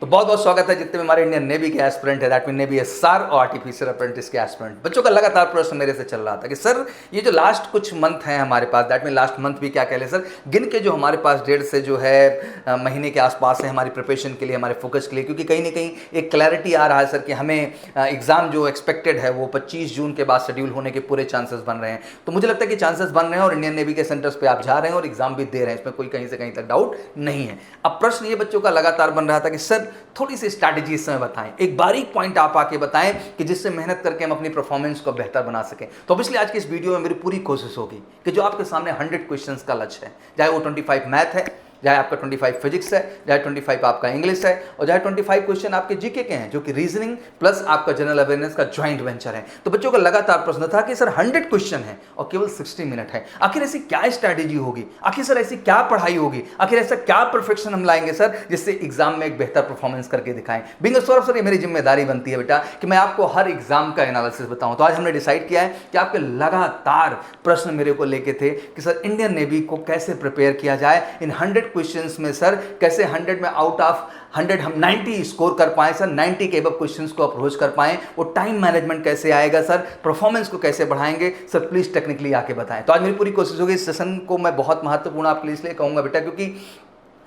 तो बहुत बहुत स्वागत है जितने भी हमारे इंडियन नेवी के एस्पिरेंट है, दैट मीन नेवी एसआर और आर्टिफिशियल अप्रेंटिस के एस्पिरेंट बच्चों का लगातार प्रश्न मेरे से चल रहा था कि सर ये जो लास्ट कुछ मंथ हैं हमारे पास, दैट मीन लास्ट मंथ भी क्या कह लें सर, गिन के जो हमारे पास डेढ़ से जो है महीने के आसपास है हमारी प्रिपरेशन के लिए, हमारे फोकस के लिए, क्योंकि कहीं ना कहीं एक क्लैरिटी आ रहा है सर कि हमें एग्जाम जो एक्सपेक्टेड है वो 25 जून के बाद शेड्यूल होने के पूरे चांसेस बन रहे हैं। तो मुझे लगता है कि चांसेस बन रहे हैं और इंडियन नेवी के सेंटर्स पे आप जा रहे हैं और एग्जाम भी दे रहे हैं, इसमें कोई कहीं से कहीं तक डाउट नहीं है। अब प्रश्न ये बच्चों का लगातार बन रहा था कि सर थोड़ी सी स्ट्रैटेजी इस समय बताएं, एक बारीक पॉइंट आप आके बताएं कि जिससे मेहनत करके हम अपनी परफॉर्मेंस को बेहतर बना सकें। तो ऑब्वियसली आज की इस वीडियो में मेरी पूरी कोशिश होगी कि जो आपके सामने 100 क्वेश्चंस का लक्ष्य है, चाहे वो 25 मैथ है, चाहे आपका 25 फिजिक्स है, चाहे 25 आपका इंग्लिश है, और चाहे 25 क्वेश्चन आपके जीके के हैं जो कि रीजनिंग प्लस आपका जनरल अवेयरनेस का ज्वाइंट वेंचर है। तो बच्चों का लगातार प्रश्न था कि सर 100 क्वेश्चन है और केवल 60 मिनट है, आखिर ऐसी क्या स्ट्रैटेजी होगी, आखिर सर ऐसी क्या पढ़ाई होगी, आखिर ऐसा क्या परफेक्शन हम लाएंगे सर जिससे एग्जाम में एक बेहतर परफॉर्मेंस करके दिखाएं। बिंग सौरभ सर, ये मेरी जिम्मेदारी बनती है बेटा कि मैं आपको हर एग्जाम का एनालिसिस बताऊं। तो आज हमने डिसाइड किया है कि आपके लगातार प्रश्न मेरे को लेके थे कि सर इंडियन नेवी को कैसे प्रिपेयर किया जाए इन 100 क्वेश्चंस में, सर कैसे 100 में आउट ऑफ 100 हम 90 स्कोर कर पाए सर, 90 के अबव क्वेश्चंस को अप्रोच कर पाए, वो टाइम मैनेजमेंट कैसे आएगा सर, परफॉर्मेंस को कैसे बढ़ाएंगे सर, प्लीज टेक्निकली आके बताएं। तो आज मेरी पूरी कोशिश होगी इस सेशन को मैं बहुत महत्वपूर्ण आपके लिए इसलिए कहूंगा बेटा क्योंकि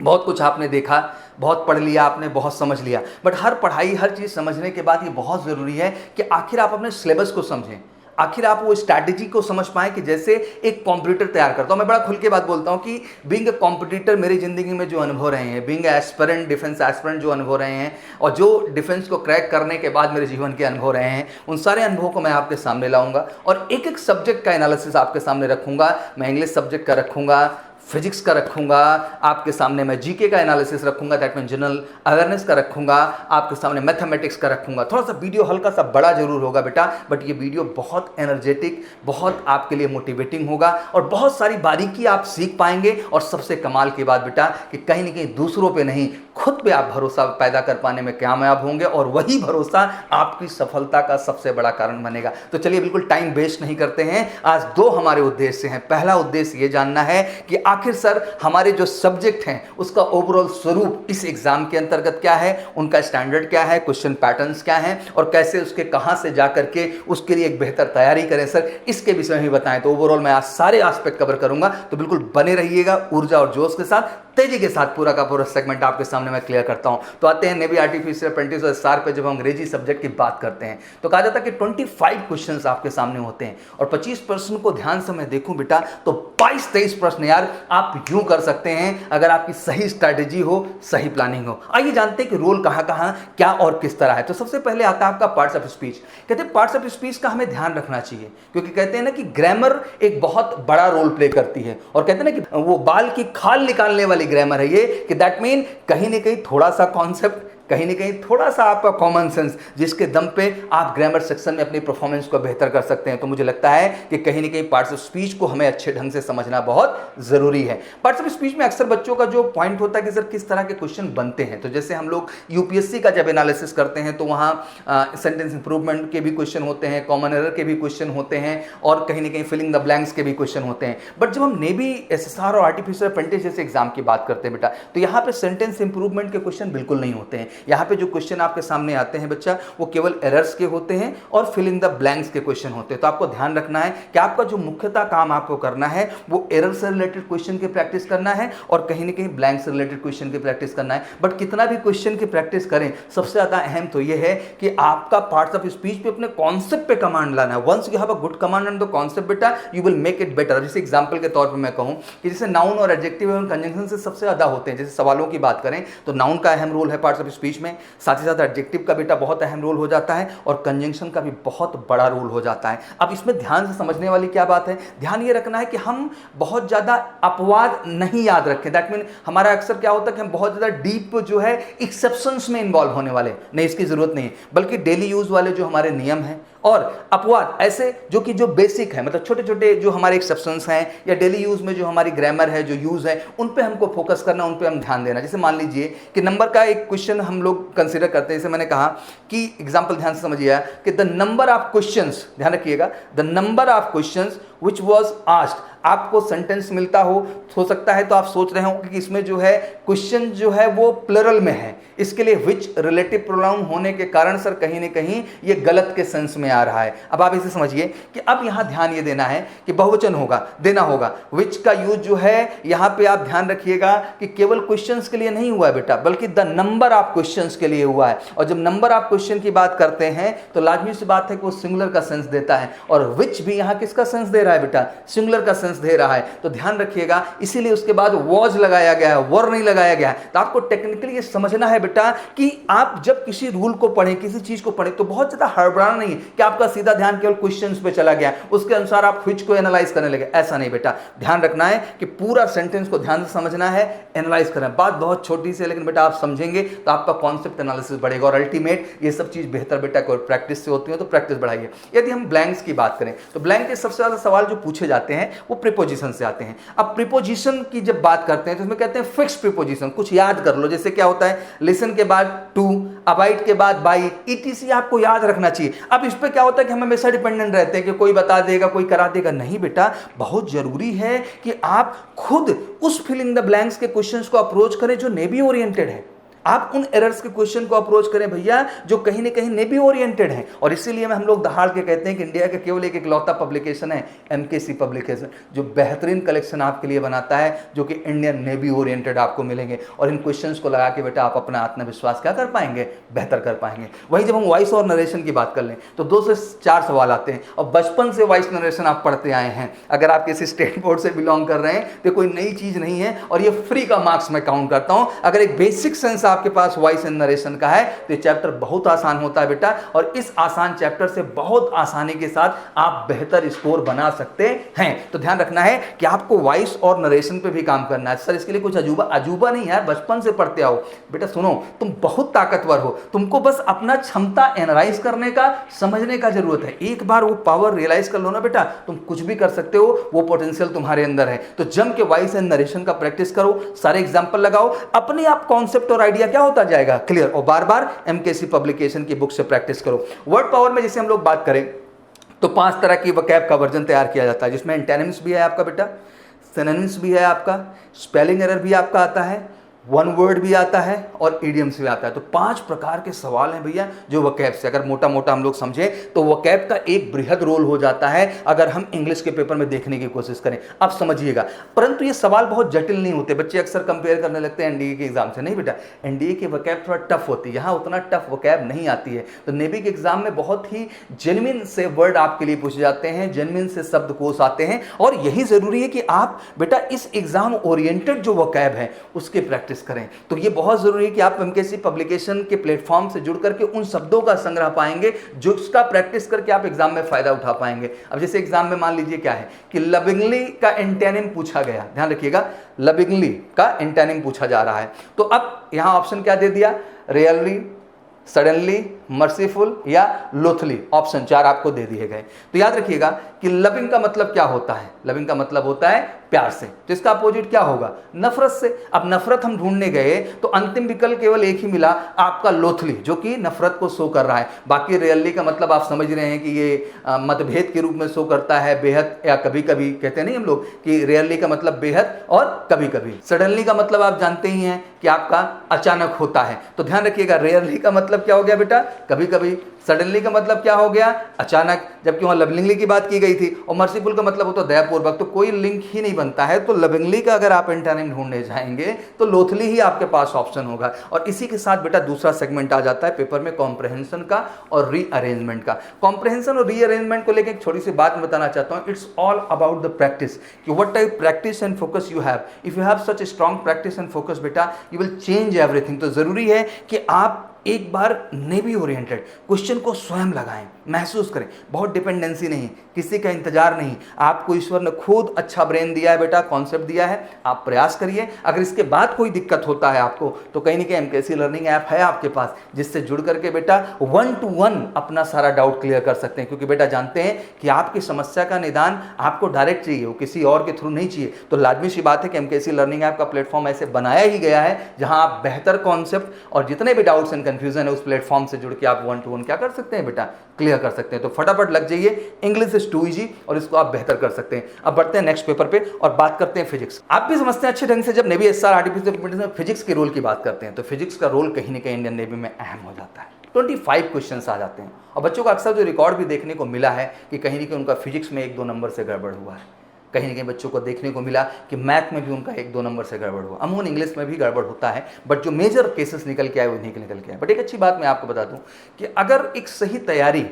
बहुत कुछ आपने देखा, बहुत पढ़ लिया आपने, बहुत समझ लिया, बट हर पढ़ाई हर चीज़ समझने के बाद ये बहुत ज़रूरी है कि आखिर आप अपने सिलेबस को समझें, आखिर आप वो स्ट्रैटेजी को समझ पाएं कि जैसे एक कॉम्पिटिटर तैयार करता हूं। मैं बड़ा खुल के बात बोलता हूं कि बीइंग अ कॉम्पिटिटर मेरी जिंदगी में जो अनुभव रहे हैं, बीइंग एस्पिरेंट डिफेंस एस्पिरेंट जो अनुभव रहे हैं और जो डिफेंस को क्रैक करने के बाद मेरे जीवन के अनुभव रहे हैं, उन सारे अनुभवों को मैं आपके सामने लाऊंगा और एक एक सब्जेक्ट का एनालिसिस आपके सामने रखूंगा। मैं इंग्लिश सब्जेक्ट का रखूंगा, फिजिक्स का रखूंगा आपके सामने, मैं जीके का एनालिसिस रखूंगा, दैट मीन जनरल अवेयरनेस का रखूंगा आपके सामने, मैथमेटिक्स का रखूंगा। थोड़ा सा वीडियो हल्का सा बड़ा जरूर होगा बेटा, बट ये वीडियो बहुत एनर्जेटिक, बहुत आपके लिए मोटिवेटिंग होगा और बहुत सारी बारीकी आप सीख पाएंगे। और सबसे कमाल की बात बेटा कि कहीं ना कहीं दूसरों पे नहीं, खुद पे आप भरोसा पैदा कर पाने में कामयाब होंगे और वही भरोसा आपकी सफलता का सबसे बड़ा कारण बनेगा। तो चलिए बिल्कुल टाइम वेस्ट नहीं करते हैं, आज दो हमारे उद्देश्य हैं। पहला उद्देश्य ये जानना है कि आखिर सर हमारे जो सब्जेक्ट हैं उसका ओवरऑल स्वरूप इस एग्जाम के अंतर्गत क्या है, उनका स्टैंडर्ड क्या है, क्वेश्चन पैटर्न्स क्या हैं और कैसे उसके कहां से जाकर के उसके लिए एक बेहतर तैयारी करें सर, इसके विषय में भी बताएं। तो ओवरऑल मैं आज सारे एस्पेक्ट कवर करूंगा, तो बिल्कुल बने रहिएगा ऊर्जा और जोश के साथ, तेजी के साथ पूरा का पूरा सेगमेंट आपके सामने मैं क्लियर करता हूं। तो आते हैं नेवी आर्टिफिशियल अप्रेंटिस और एसआर पे। जब हम अंग्रेजी सब्जेक्ट की बात करते हैं तो कहा जाता है कि 25 क्वेश्चंस आपके सामने होते हैं और 25 प्रश्न को ध्यान से मैं देखूं बेटा तो 22-23 प्रश्न यार आप यूं कर सकते हैं अगर आपकी सही स्ट्रैटेजी हो, सही प्लानिंग हो। आइए जानते हैं कि रोल कहां कहां क्या और किस तरह है। तो सबसे पहले आता है आपका पार्ट्स ऑफ स्पीच। कहते हैं पार्ट्स ऑफ स्पीच का हमें ध्यान रखना चाहिए क्योंकि कहते हैं ना कि ग्रामर एक बहुत बड़ा रोल प्ले करती है और कहते हैं ना कि वो बाल की खाल निकालने वाली ग्रामर है ये, कि दैट मीन कहीं ना कहीं थोड़ा सा कॉन्सेप्ट, कहीं ना कहीं थोड़ा सा आपका कॉमन सेंस, जिसके दम पे आप ग्रामर सेक्शन में अपनी परफॉर्मेंस को बेहतर कर सकते हैं। तो मुझे लगता है कि कहीं ना कहीं पार्ट्स ऑफ स्पीच को हमें अच्छे ढंग से समझना बहुत जरूरी है। पार्ट्स ऑफ स्पीच में अक्सर बच्चों का जो पॉइंट होता है कि सर किस तरह के क्वेश्चन बनते हैं, तो जैसे हम लोग यूपीएससी का जब एनालिसिस करते हैं तो वहाँ सेंटेंस इंप्रूवमेंट के भी क्वेश्चन होते हैं, कॉमन एरर के भी क्वेश्चन होते हैं और कहीं ना कहीं फिलिंग द ब्लैंक्स के भी क्वेश्चन होते हैं। बट जब हम नेवी एसएसआर और आर्टिफिशियल अप्रेंटिस जैसे एग्जाम की बात करते हैं बेटा, तो यहाँ पे सेंटेंस इंप्रूवमेंट के क्वेश्चन बिल्कुल नहीं होते हैं। यहाँ पे जो क्वेश्चन आपके सामने आते हैं बच्चा वो केवल एरर्स के होते हैं और फिल इन द ब्लैंक्स के क्वेश्चन होते हैं। तो आपको ध्यान रखना है कि आपका जो मुख्यतः काम आपको करना है वो एरर से रिलेटेड क्वेश्चन की प्रैक्टिस करना है और कहीं ना कहीं ब्लैंक से रिलेटेड क्वेश्चन की प्रैक्टिस करना है। बट कितना भी क्वेश्चन की प्रैक्टिस करें, सबसे ज्यादा अहम तो ये है कि आपका पार्ट्स ऑफ स्पीच पे अपने कॉन्सेप्ट पे कमांड लाना है। Once you have a good command on the concept बेटा, you will make it better. जैसे एग्जांपल के तौर पे मैं कहूं कि जैसे नाउन और एडजेक्टिव एवं कंजंक्शन से सबसे ज्यादा होते हैं। जैसे सवालों की बात करें तो नाउन का अहम रोल है पार्ट्स ऑफ स्पीच में, साथ ही साथ एडजेक्टिव का बेटा बहुत अहम रोल हो जाता है और कंजंक्शन का भी बहुत बड़ा रोल हो जाता है। अब इसमें ध्यान से समझने वाली क्या बात है, ध्यान ये रखना है कि हम बहुत ज्यादा अपवाद नहीं याद रखें। दैट मीन हमारा अक्सर क्या होता है कि हम बहुत ज्यादा डीप जो है एक्सेप्शंस में इन्वॉल्व होने वाले नहीं, इसकी जरूरत नहीं है, बल्कि डेली यूज वाले जो हमारे नियम हैं और अपवाद ऐसे जो बेसिक है, मतलब छोटे छोटे जो हमारे एक्सेप्शंस हैं या डेली यूज में जो हमारी ग्रामर है, जो यूज है, उन पे हमको फोकस करना, उन पे हम ध्यान देना। जैसे मान लीजिए कि नंबर का एक क्वेश्चन हम लोग कंसीडर करते हैं। जैसे मैंने कहा कि एग्जांपल ध्यान से समझिए कि द नंबर ऑफ क्वेश्चंस, ध्यान रखिएगा, the number of questions which was asked, आपको सेंटेंस मिलता हो सकता है तो आप सोच रहे हो कि इसमें जो है क्वेश्चन जो है वो प्लरल में है, इसके लिए विच रिलेटिव प्रोनाउन होने के कारण सर कहीं ना कहीं ये गलत के सेंस में आ रहा है। अब आप इसे समझिए कि अब यहां ध्यान ये देना है कि बहुवचन होगा, देना होगा। विच का यूज जो है यहां पे आप ध्यान रखिएगा कि केवल क्वेश्चंस के लिए नहीं हुआ है बेटा, बल्कि द नंबर ऑफ क्वेश्चंस के लिए हुआ है। और जब नंबर ऑफ क्वेश्चन की बात करते हैं तो लाजमी सी बात है कि वो सिंगुलर का सेंस देता है, और विच भी यहां किसका सेंस दे रहा है बेटा, सिंगुलर का सेंस दे रहा है। तो ध्यान रखिएगा, इसीलिए उसके बाद वॉज लगाया गया है, वर नहीं लगाया गया है। तो आपको टेक्निकली ये समझना है बेटा कि आप जब किसी रूल को पढ़ें, किसी चीज को पढ़ें, तो बहुत ज्यादा हड़बड़ाना नहीं है कि आपका सीधा ध्यान केवल क्वेश्चंस पे चला गया, उसके अनुसार आप व्हिच को एनालाइज करने लगे। ऐसा नहीं बेटा, ध्यान रखना है कि पूरा सेंटेंस को ध्यान से समझना है, एनालाइज करना है। बात बहुत छोटी सी है, लेकिन बेटा आप समझेंगे तो आपका कॉन्सेप्ट एनालिसिस बढ़ेगा, और अल्टीमेट ये सब चीज बेहतर बेटा कोई प्रैक्टिस से होती है, तो प्रैक्टिस बढ़ाइए। यदि हम ब्लैंक्स की बात करें तो ब्लैंक के सबसे ज्यादा सवाल जो पूछे जाते हैं वो प्रीपोजिशन से आते हैं। अब प्रीपोजिशन की जब बात करते हैं तो उसमें कहते हैं फिक्स प्रीपोजिशन, कुछ याद कर लो। जैसे क्या होता है, लिसन के बाद टू, अबाइड के बाद बाई, ईटीसी आपको याद रखना चाहिए। अब इस पे क्या होता है कि हम हमेशा डिपेंडेंट रहते हैं कि कोई बता देगा, कोई करा देगा। नहीं बेटा, बहुत जरूरी है कि आप खुद उस फिल इन द ब्लैंक्स के क्वेश्चंस को अप्रोच करें जो नेबी ओरिएंटेड है। आप उन एरर्स के क्वेश्चन को अप्रोच करें भैया जो कहीं ना कहीं नेबी ओरिएंटेड है। और इसीलिए हम लोग दहाड़ के कहते हैं कि इंडिया का केवल एक इकलौता पब्लिकेशन है एमकेसी पब्लिकेशन, जो बेहतरीन कलेक्शन आपके लिए बनाता है, जो कि इंडियन नेबी ओरिएंटेड आपको मिलेंगे। और इन क्वेश्चंस को लगा के बेटा आप अपना आत्मविश्वास क्या कर पाएंगे, बेहतर कर पाएंगे। वहीं जब हम वॉइस और नरेशन की बात कर लें तो 2 से 4 सवाल आते हैं, और बचपन से वॉइस नरेशन आप पढ़ते आए हैं। अगर आप किसी स्टेट बोर्ड से बिलोंग कर रहे हैं तो कोई नई चीज नहीं है, और ये फ्री का मार्क्स मैं काउंट करता हूं। अगर एक बेसिक सेंस आपके पास वॉइस एंड नरेशन का है तो ये चैप्टर बहुत आसान होता है बेटा, और इस आसान चैप्टर से बहुत आसानी के साथ आप बेहतर स्कोर बना सकते हैं। तो ध्यान रखना है कि आपको वॉइस और नरेशन पे भी काम करना है। सर इसके लिए कुछ अजूबा नहीं है, बचपन से पढ़ते आओ। बेटा सुनो, तुम बहुत ताकतवर हो, तुमको बस अपना क्षमता एनालाइज करने का, समझने का जरूरत है। एक बार वो पावर रियलाइज कर लो ना बेटा, तुम कुछ भी कर सकते हो, वो पोटेंशियल तुम्हारे अंदर है। तो जम के वॉइस एंड नरेशन का प्रैक्टिस करो, सारे एग्जांपल लगाओ, अपने आप कॉन्सेप्ट और आइडिया क्या होता जाएगा, क्लियर। और बार बार एमकेसी पब्लिकेशन की बुक से प्रैक्टिस करो। वर्ड पावर में जैसे हम लोग बात करें तो 5 तरह की वोकैब का वर्जन तैयार किया जाता है, जिसमें एंटोनिम्स भी है आपका बेटा, सिनोनिम्स भी है आपका, स्पेलिंग एरर भी आपका आता है, वन वर्ड भी आता है, और इडियम्स भी आता है। तो 5 प्रकार के सवाल हैं भैया जो वोकैब से, अगर मोटा मोटा हम लोग समझे तो वोकैब का एक बृहद रोल हो जाता है अगर हम इंग्लिश के पेपर में देखने की कोशिश करें। अब समझिएगा, परंतु ये सवाल बहुत जटिल नहीं होते। बच्चे अक्सर कंपेयर करने लगते हैं एनडीए के एग्जाम से। नहीं बेटा, एनडीए की वोकैब थोड़ा टफ होती है, यहाँ उतना टफ वोकैब नहीं आती है। तो नेवी के एग्जाम में बहुत ही जेन्युइन से वर्ड आपके लिए पूछे जाते हैं, जेन्युइन से शब्दकोश आते हैं, और यही जरूरी है कि आप बेटा इस एग्जाम ओरिएंटेड जो वोकैब है उसके प्रैक्टिस करें। तो ये बहुत जरूरी है कि आप एमकेसी पब्लिकेशन के प्लेटफॉर्म से जुड़ करके उन शब्दों का संग्रह पाएंगे जो उसका प्रैक्टिस करके आप एग्जाम में फायदा उठा पाएंगे। अब जैसे एग्जाम में मान लीजिए क्या है कि लविंगली का एंटोनिम पूछा गया, ध्यान रखिएगा, लविंगली का एंटोनिम पूछा जा रहा है। तो अब यहां ऑप्शन क्या दे दिया, रियली, सडनली, मर्सीफुल या लोथली, ऑप्शन 4 आपको दे दिए गए। तो याद रखिएगा कि लविंग का मतलब क्या होता है, लविंग का मतलब होता है प्यार से, तो इसका अपोजिट क्या होगा, नफरत से। अब नफरत हम ढूंढने गए तो अंतिम विकल्प केवल एक ही मिला आपका लोथली, जो कि नफरत को शो कर रहा है। बाकी रियली का मतलब आप समझ रहे हैं कि ये मतभेद के रूप में शो करता है, बेहद या कभी कभी, कहते नहीं हम लोग कि रियली का मतलब बेहद और कभी कभी। सडनली का मतलब आप जानते ही हैं कि आपका अचानक होता है। तो ध्यान रखिएगा, रियली का मतलब क्या हो गया बेटा, कभी कभी। सडनली का मतलब क्या हो गया, अचानक, जबकि वहां लविंगली की बात की गई थी। और मर्सीफुल का मतलब होता है दयापूर्वक, तो कोई लिंक ही नहीं बनता है। तो लविंगली का अगर आप एंटोनिम ढूंढने जाएंगे तो लोथली ही आपके पास ऑप्शन होगा। और इसी के साथ बेटा दूसरा सेगमेंट आ जाता है पेपर में, कॉम्प्रहेंशन का और रीअरेंजमेंट का। कॉम्प्रहेंशन और रीअरेंजमेंट को लेकर एक छोटी सी बात मैं बताना चाहता हूं। It's all about the practice, कि what type practice and focus you have. If you have such strong practice and focus बेटा, यू विल चेंज एवरीथिंग। तो जरूरी है कि आप एक बार नेवी ओरिएंटेड क्वेश्चन को स्वयं लगाएं, महसूस करें। बहुत डिपेंडेंसी नहीं, किसी का इंतजार नहीं, आपको ईश्वर ने खुद अच्छा ब्रेन दिया है बेटा, कॉन्सेप्ट दिया है, आप प्रयास करिए। अगर इसके बाद कोई दिक्कत होता है आपको तो कहीं ना कहीं एमकेसी लर्निंग ऐप है आपके पास, जिससे जुड़ करके बेटा 1-to-1 अपना सारा डाउट क्लियर कर सकते हैं। क्योंकि बेटा जानते हैं कि आपकी समस्या का निदान आपको डायरेक्ट चाहिए, वो किसी और के थ्रू नहीं चाहिए। तो लाजमी सी बात है कि एमकेसी लर्निंग ऐप का प्लेटफॉर्म ऐसे बनाया ही गया है जहां आप बेहतर कॉन्सेप्ट और जितने भी डाउट्स एंड कंफ्यूजन है उस प्लेटफॉर्म से जुड़ के आप 1 to 1 क्या कर सकते हैं बेटा, क्लियर कर सकते हैं। तो फटाफट लग जाइए, इंग्लिश इज टू इजी और इसको आप बेहतर कर सकते हैं। अब बढ़ते हैं नेक्स्ट पेपर पे और बात करते हैं फिजिक्स। आप भी समझते हैं अच्छे ढंग से जब नेवी एसआर आर्टिफिशियल इंटेलिजेंस में फिजिक्स के रोल की बात करते हैं तो फिजिक्स का रोल कहीं ना कहीं इंडियन नेवी में अहम हो जाता है। 25 क्वेश्चंस आ जाते हैं और बच्चों का अक्सर जो रिकॉर्ड भी देखने को मिला है कि कहीं ना कहीं उनका फिजिक्स में 1-2 नंबर से गड़बड़ हुआ है। कहीं ना कहीं बच्चों को देखने को मिला कि मैथ में भी उनका 1-2 नंबर से गड़बड़ हुआ। अमूमन इंग्लिश में भी गड़बड़ होता है, बट जो मेजर केसेस निकल के आए वो निकल के आए। बट एक अच्छी बात मैं आपको बता दूं कि अगर एक सही तैयारी,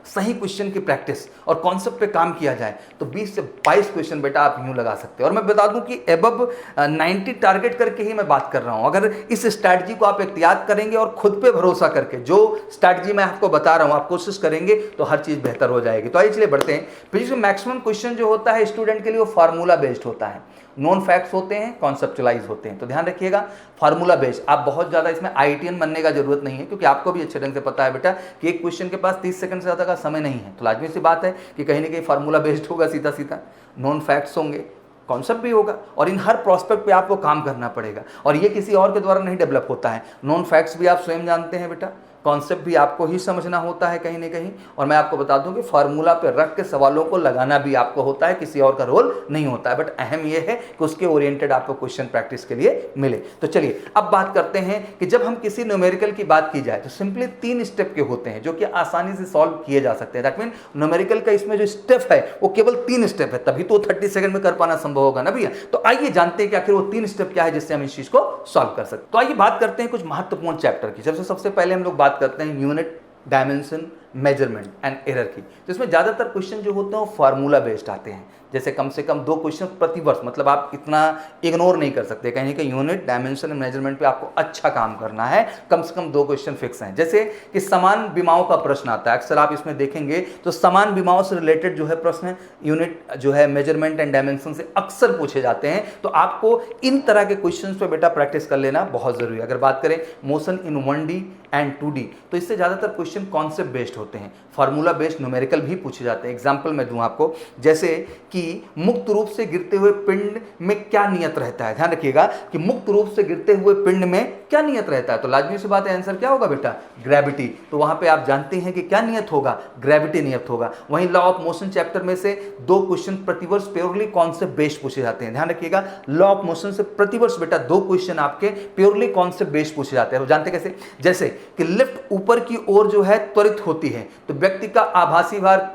सही क्वेश्चन की प्रैक्टिस और कॉन्सेप्ट पे काम किया जाए तो 20 से 22 क्वेश्चन बेटा आप यूं लगा सकते हैं। और मैं बता दूं कि एबव 90 टारगेट करके ही मैं बात कर रहा हूं। अगर इस स्ट्रैटेजी को आप एहतियात करेंगे और खुद पे भरोसा करके जो स्ट्रैटेजी मैं आपको बता रहा हूं आप कोशिश करेंगे तो हर चीज बेहतर हो जाएगी। तो आइए चलिए बढ़ते हैं। फिजिक्स में मैक्सिमम क्वेश्चन जो होता है स्टूडेंट के लिए वो फार्मूला बेस्ड होता है, नॉन फैक्ट्स होते हैं, कॉन्सेप्चुलाइज होते हैं। तो ध्यान रखिएगा फार्मूला बेस्ड। आप बहुत ज़्यादा इसमें आईटीएन बनने का जरूरत नहीं है क्योंकि आपको भी अच्छे ढंग से पता है बेटा कि एक क्वेश्चन के पास 30 सेकंड से ज़्यादा का समय नहीं है। तो लाजमी सी बात है कि कहीं ना कहीं फार्मूला बेस्ड होगा, सीधा सीधा नॉन फैक्ट्स होंगे, कॉन्सेप्ट भी होगा और इन हर प्रोस्पेक्ट पे आपको काम करना पड़ेगा और ये किसी और के द्वारा नहीं डेवलप होता है। नॉन फैक्ट्स भी आप स्वयं जानते हैं बेटा, कॉन्सेप्ट भी आपको ही समझना होता है कहीं ना कहीं। और मैं आपको बता दूं कि फार्मूला पे रख के सवालों को लगाना भी आपको होता है, किसी और का रोल नहीं होता है। बट अहम यह है कि उसके ओरिएंटेड आपको क्वेश्चन प्रैक्टिस के लिए मिले। तो चलिए अब बात करते हैं कि जब हम किसी न्यूमेरिकल की बात की जाए तो सिंपली 3 स्टेप के होते हैं जो कि आसानी से सॉल्व किए जा सकते हैं। दैट मीन न्यूमेरिकल का इसमें जो स्टेप है वो केवल 3 स्टेप है, तभी तो 30 सेकंड में कर पाना संभव होगा ना भैया। तो आइए जानते हैं कि आखिर वो 3 स्टेप क्या है जिससे हम इस चीज को सॉल्व कर सकते हैं। तो आइए बात करते हैं कुछ महत्वपूर्ण चैप्टर की। सबसे पहले हम लोग बात करते हैं unit, dimension, measurement and error की। तो इसमें ज्यादातर क्वेश्चन जो होते हैं वो फार्मूला बेस्ड आते हैं। जैसे कम से कम 2 क्वेश्चन प्रति वर्ष, मतलब आप इतना इग्नोर नहीं कर सकते। कहीं कि यूनिट, डायमेंशन एंड मेजरमेंट पे आपको अच्छा काम करना है, कम से कम 2 क्वेश्चन फिक्स हैं। जैसे कि समान विमाओं का प्रश्न आता है, अक्सर आप इसमें देखेंगे तो समान विमाओं से रिलेटेड जो है प्रश्न यूनिट जो है मेजरमेंट एंड डायमेंशन से अक्सर पूछे जाते हैं। तो आपको इन तरह के क्वेश्चन पे बेटा प्रैक्टिस कर लेना बहुत जरूरी है। अगर बात करें motion in 1D and 2D तो इससे ज्यादातर क्वेश्चन कॉन्सेप्ट बेस्ड होते हैं। फार्मूला बेस्ड न्यूमेरिकल भी पूछे जाते हैं। एग्जांपल मैं दूं आपको, जैसे कि मुक्त रूप से गिरते हुए पिंड में क्या नियत रहता है। ध्यान रखिएगा कि मुक्त रूप से गिरते हुए पिंड में क्या नियत रहता है। तो लाजमी सी बात है आंसर क्या होगा बेटा, ग्रेविटी। तो वहां पे आप जानते हैं कि क्या नियत होगा, ग्रेविटी नियत होगा। वहीं लॉ ऑफ मोशन चैप्टर में से 2 क्वेश्चन प्रतिवर्ष प्योरली कॉन्सेप्ट बेस्ड पूछे जाते हैं। ध्यान रखिएगा लॉ ऑफ मोशन से प्रतिवर्ष बेटा 2 क्वेश्चन आपके प्योरली कॉन्सेप्ट बेस्ड पूछे जाते हैं। जानते कैसे, जैसे कि लिफ्ट ऊपर की ओर जो है त्वरित होती है तो व्यक्ति का आभासी भार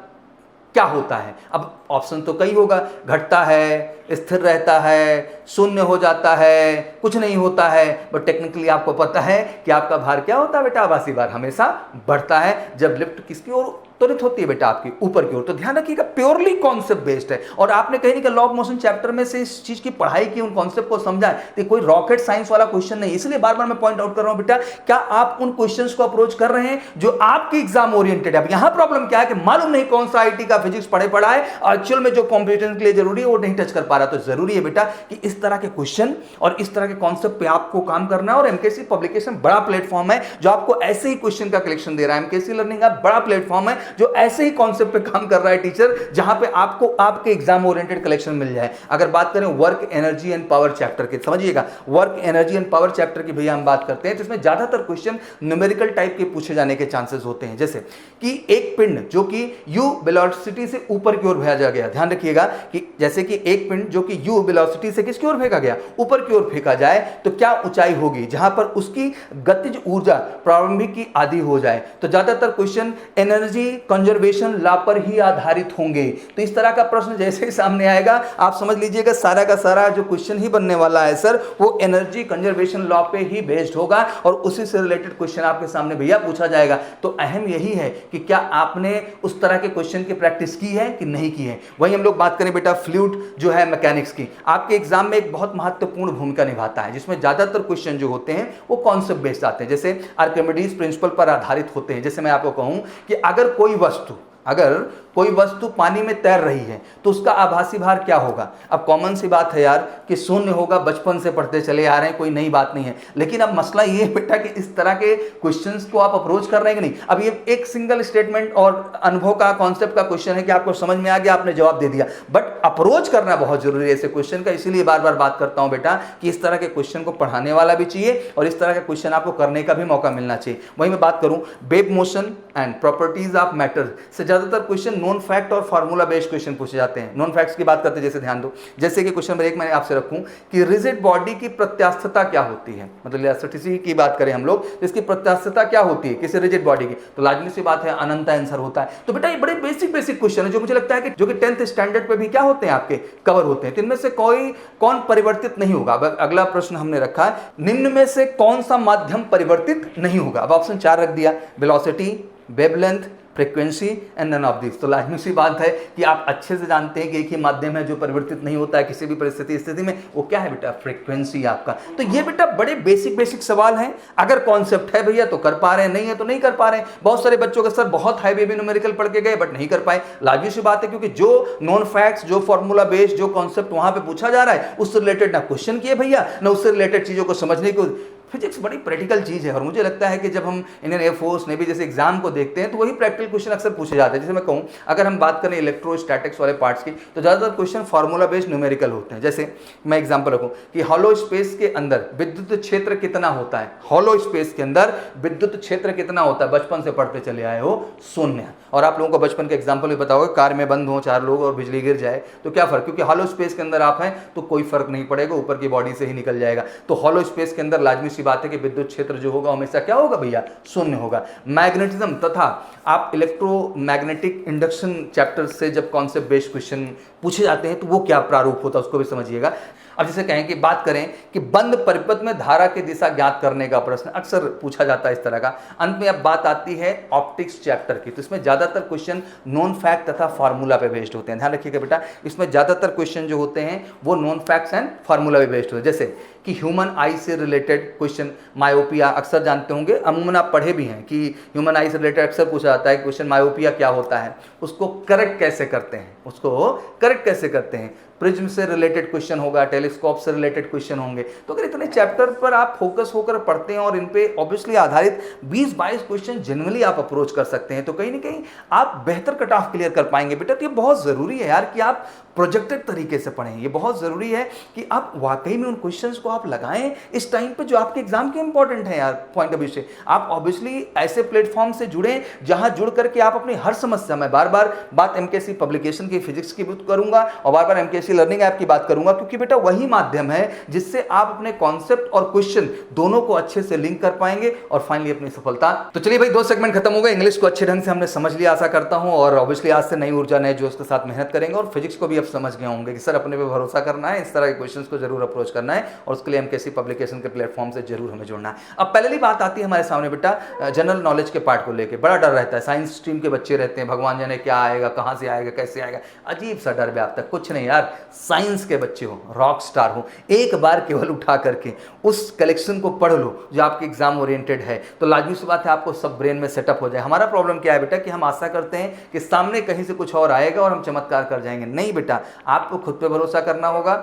क्या होता है। अब ऑप्शन तो कई होगा, घटता है, स्थिर रहता है, शून्य हो जाता है, कुछ नहीं होता है। बट टेक्निकली आपको पता है कि आपका भार क्या होता है बेटा, आभासी भार हमेशा बढ़ता है जब लिफ्ट किसकी ओर त्वरित होती है बेटा, आपकी ऊपर की ओर। तो ध्यान रखिएगा प्योरली कॉन्सेप्ट बेस्ड है। और आपने कहीं नहीं लॉ ऑफ मोशन चैप्टर में से इस चीज की पढ़ाई की, उन कॉन्सेप्ट को समझा है। तो कोई रॉकेट साइंस वाला क्वेश्चन नहीं, इसलिए बार बार मैं पॉइंट आउट कर रहा हूं बेटा, क्या आप उन क्वेश्चंस को अप्रोच कर रहे हैं जो आपके एग्जाम ओरिएंटेड है। अब यहां प्रॉब्लम क्या है कि मालूम नहीं कौन सा आईटी का फिजिक्स पढ़ा है, एक्चुअल में जो कॉम्पिटिशन के लिए जरूरी है वो नहीं टच कर पा रहा। तो जरूरी है बेटा कि इस तरह के क्वेश्चन और इस तरह के कॉन्सेप्ट पे आपको काम करना है। और एमकेसी पब्लिकेशन बड़ा प्लेटफॉर्म है जो आपको ऐसे ही क्वेश्चन का कलेक्शन दे रहा है। एमकेसी लर्निंग का बड़ा प्लेटफॉर्म है जो ऐसे ही कॉन्सेप्ट पे काम कर रहा है टीचर, जहां पे आपको आपके एग्जाम ओरिएंटेड कलेक्शन मिल जाए। अगर बात करें work, energy and power chapter की, समझिएगा work, energy and power chapter की भैया हम बात करते हैं, जिसमें ज्यादातर क्वेश्चन न्यूमेरिकल टाइप के पूछे जाने के चांसेस होते हैं। जैसे कि एक पिंड जो कि u वेलोसिटी से ऊपर की ओर भेजा गया। ध्यान रखिएगा कि जैसे कि एक पिंड जो कि u वेलोसिटी से किसकी ओर फेंका गया, ऊपर की ओर फेंका जाए तो क्या ऊंचाई होगी, जहां पर उसकी गतिज ऊर्जा प्रारंभिक की आधी हो जाए। तो ज्यादातर क्वेश्चन एनर्जी कंजर्वेशन लॉ पर ही आधारित होंगे। तो इस तरह का प्रश्न जैसे ही सामने आएगा आप समझ लीजिएगा सारा का सारा जो क्वेश्चन ही बनने वाला है सर वो एनर्जी कंजर्वेशन लॉ पे ही बेस्ड होगा और उसी से रिलेटेड क्वेश्चन आपके सामने भैया पूछा जाएगा। तो अहम यही है कि क्या आपने उस तरह के क्वेश्चन की प्रैक्टिस की है कि नहीं की है। वहीं हम लोग बात करें बेटा फ्लूइड जो है मैकेनिक्स की, आपके एग्जाम में एक बहुत महत्वपूर्ण भूमिका निभाता है, जिसमें ज्यादातर क्वेश्चन जो होते हैं वो कॉन्सेप्ट बेस्ड आते हैं, जैसे आर्किमिडीज प्रिंसिपल पर आधारित होते हैं। जैसे मैं आपको कहूं कि अगर कोई वस्तु अगर कोई वस्तु पानी में तैर रही है तो उसका आभासी भार क्या होगा। अब कॉमन सी बात है यार कि शून्य होगा, बचपन से पढ़ते चले आ रहे हैं, कोई नई बात नहीं है। लेकिन अब मसला ये है बेटा कि इस तरह के क्वेश्चंस को आप अप्रोच कर रहे हैं कि नहीं। अब ये एक सिंगल स्टेटमेंट और अनुभव का कॉन्सेप्ट का क्वेश्चन है कि आपको समझ में आ गया, आपने जवाब दे दिया, बट अप्रोच करना बहुत जरूरी है ऐसे क्वेश्चन का। इसीलिए बार बार बात करता हूं बेटा कि इस तरह के क्वेश्चन को पढ़ाने वाला भी चाहिए और इस तरह का क्वेश्चन आपको करने का भी मौका मिलना चाहिए। वही मैं बात करूं wave motion and properties of matter से ज्यादातर क्वेश्चन नॉन फैक्ट और फार्मूला बेस्ड क्वेश्चन पूछे जाते हैं। नॉन फैक्ट्स की बात करते हैं, जैसे ध्यान दो, जैसे कि क्वेश्चन नंबर 1 मैंने आपसे रखूं कि रिजिड बॉडी की प्रत्यास्थता क्या होती है, मतलब इलास्टिसिटी की बात करें हम लोग, इसकी प्रत्यास्थता क्या होती है किसी रिजिड बॉडी की, तो लाजमी सी बात है अनंत आंसर होता है। तो बेटा ये बड़े बेसिक क्वेश्चन है जो मुझे लगता है कि जो कि 10th स्टैंडर्ड पे भी क्या होते हैं आपके कवर होते हैं। तो इनमें से कौन परिवर्तित नहीं होगा। अब अगला प्रश्न हमने रखा है निम्न में से कौन सा माध्यम परिवर्तित नहीं होगा। अब ऑप्शन 4 रख दिया, velocity, wavelength, frequency and none of this. तो लाजमी सी बात है कि आप अच्छे से जानते हैं कि एक ही माध्यम है जो परिवर्तित नहीं होता है किसी भी स्थिति में, वो क्या है बेटा, फ्रीक्वेंसी आपका। तो ये बेटा बड़े बेसिक सवाल हैं। अगर कॉन्सेप्ट है भैया तो कर पा रहे हैं, नहीं है तो नहीं कर पा रहे हैं। बहुत सारे बच्चों के सर बहुत हाई बेबी न्यूमेरिकल पढ़ के गए बट नहीं कर पाए। लाजमी सी बात है क्योंकि जो नॉन फैक्ट्स, जो फॉर्मूला बेस्ड जो कॉन्सेप्ट वहां पे पूछा जा रहा है उससे रिलेटेड ना क्वेश्चन किए भैया, ना उससे रिलेटेड चीजों को समझने को। फिजिक्स बड़ी प्रैक्टिकल चीज़ है और मुझे लगता है कि जब हम इंडियन एयरफोर्स नेवी जैसे एग्जाम को देखते हैं तो वही प्रैक्टिकल क्वेश्चन अक्सर पूछे जाते हैं। जैसे मैं कहूँ अगर हम बात करें इलेक्ट्रोस्टैटिक्स वाले पार्ट्स की तो ज़्यादातर क्वेश्चन फार्मूला बेस्ड न्यूमेरिकल होते हैं। जैसे मैं एग्जाम्पल रखूँ कि हॉलो स्पेस के अंदर विद्युत क्षेत्र कितना होता है, हॉलो स्पेस के अंदर विद्युत क्षेत्र कितना होता है, बचपन से पढ़ते चले आए हो, शून्य। और आप लोगों को बचपन के एग्जाम्पल भी बताओगे, कार में बंद हो 4 लोग और बिजली गिर जाए तो क्या फर्क, क्योंकि हॉलो स्पेस के अंदर आप हैं तो कोई फर्क नहीं पड़ेगा, ऊपर की बॉडी से ही निकल जाएगा। तो हॉलो स्पेस के अंदर लाजमी सी बात है कि विद्युत क्षेत्र जो होगा हमेशा क्या होगा भैया, शून्य होगा। मैग्नेटिज्म तथा आप इलेक्ट्रोमैग्नेटिक इंडक्शन चैप्टर से जब कॉन्सेप्ट बेस्ड क्वेश्चन पूछे जाते हैं तो वो क्या प्रारूप होता है उसको भी समझिएगा। अब जैसे कहें कि बात करें कि बंद परिपथ में धारा की दिशा ज्ञात करने का प्रश्न अक्सर पूछा जाता है इस तरह का। अंत में अब बात आती है ऑप्टिक्स चैप्टर की, तो इसमें ज्यादातर क्वेश्चन नॉन फैक्ट तथा फार्मूला पे बेस्ड होते हैं। ध्यान रखिएगा बेटा, इसमें ज्यादातर क्वेश्चन जो होते हैं वो नॉन फैक्ट्स एंड फार्मूला पे बेस्ड होते हैं। जैसे कि ह्यूमन आई से रिलेटेड क्वेश्चन, मायोपिया अक्सर जानते होंगे, अमूमन आप पढ़े भी हैं कि ह्यूमन आई से रिलेटेड अक्सर पूछा जाता है क्वेश्चन, मायोपिया क्या होता है, उसको करेक्ट कैसे करते हैं, उसको करेक्ट कैसे करते हैं। प्रिज्म से रिलेटेड क्वेश्चन होगा, टेलीस्कोप से रिलेटेड क्वेश्चन होंगे। तो अगर इतने चैप्टर पर आप फोकस होकर पढ़ते हैं और इन पे ऑब्वियसली आधारित 20-22 क्वेश्चन जनरली आप अप्रोच कर सकते हैं तो कहीं ना कहीं आप बेहतर कट ऑफ क्लियर कर पाएंगे बेटा। तो ये बहुत ज़रूरी है यार कि आप प्रोजेक्टेड तरीके से पढ़ें। ये बहुत ज़रूरी है कि आप वाकई में उन क्वेश्चंस को आप लगाएं इस टाइम पे जो आपके एग्जाम के इंपॉर्टेंट है यार पॉइंट ऑफ व्यू से। आप ऑब्वियसली ऐसे प्लेटफॉर्म से जुड़ें जहां जुड़ करके आप अपनी हर समस्या में बार बार बात एमकेसी पब्लिकेशन की फिजिक्स की भी करूंगा और बार बार एमकेसी लर्निंग ऐप की बात करूंगा, क्योंकि बेटा वही माध्यम है जिससे आप अपने कॉन्सेप्ट और क्वेश्चन दोनों को अच्छे से लिंक कर पाएंगे और फाइनली अपनी सफलता। तो चलिए भाई 2 सेगमेंट खत्म हो गए। इंग्लिश को अच्छे ढंग से हमने समझ लिया आशा करता हूं और ऑब्वियसली आज से नई ऊर्जा नए जोश के साथ मेहनत करेंगे और फिजिक्स को भी अब समझ गए होंगे कि सर अपने पे भरोसा करना है, इस तरह के क्वेश्चंस को जरूर अप्रोच करना है और उसके लिए एमकेसी पब्लिकेशन के प्लेटफॉर्म से जरूर हमें जुड़ना है। अब पहली बात आती है हमारे सामने बेटा जनरल नॉलेज के पार्ट को लेकर बड़ा डर रहता है। साइंस स्ट्रीम के बच्चे रहते हैं, भगवान जाने क्या आएगा, कहां से आएगा, कैसे आएगा, अजीब सा डर व्याप्त है। कुछ नहीं यार, साइंस के बच्चे हो, रॉक स्टार हो, एक बार केवल उठा करके उस कलेक्शन को पढ़ लो जो आपके एग्जाम ओरिएंटेड है तो लाजमी सी बात है आपको सब ब्रेन में सेटअप हो जाए। हमारा प्रॉब्लम क्या है बेटा कि हम आशा करते हैं कि सामने कहीं से कुछ और आएगा और हम चमत्कार कर जाएंगे। नहीं बेटा, आपको खुद पे भरोसा करना होगा,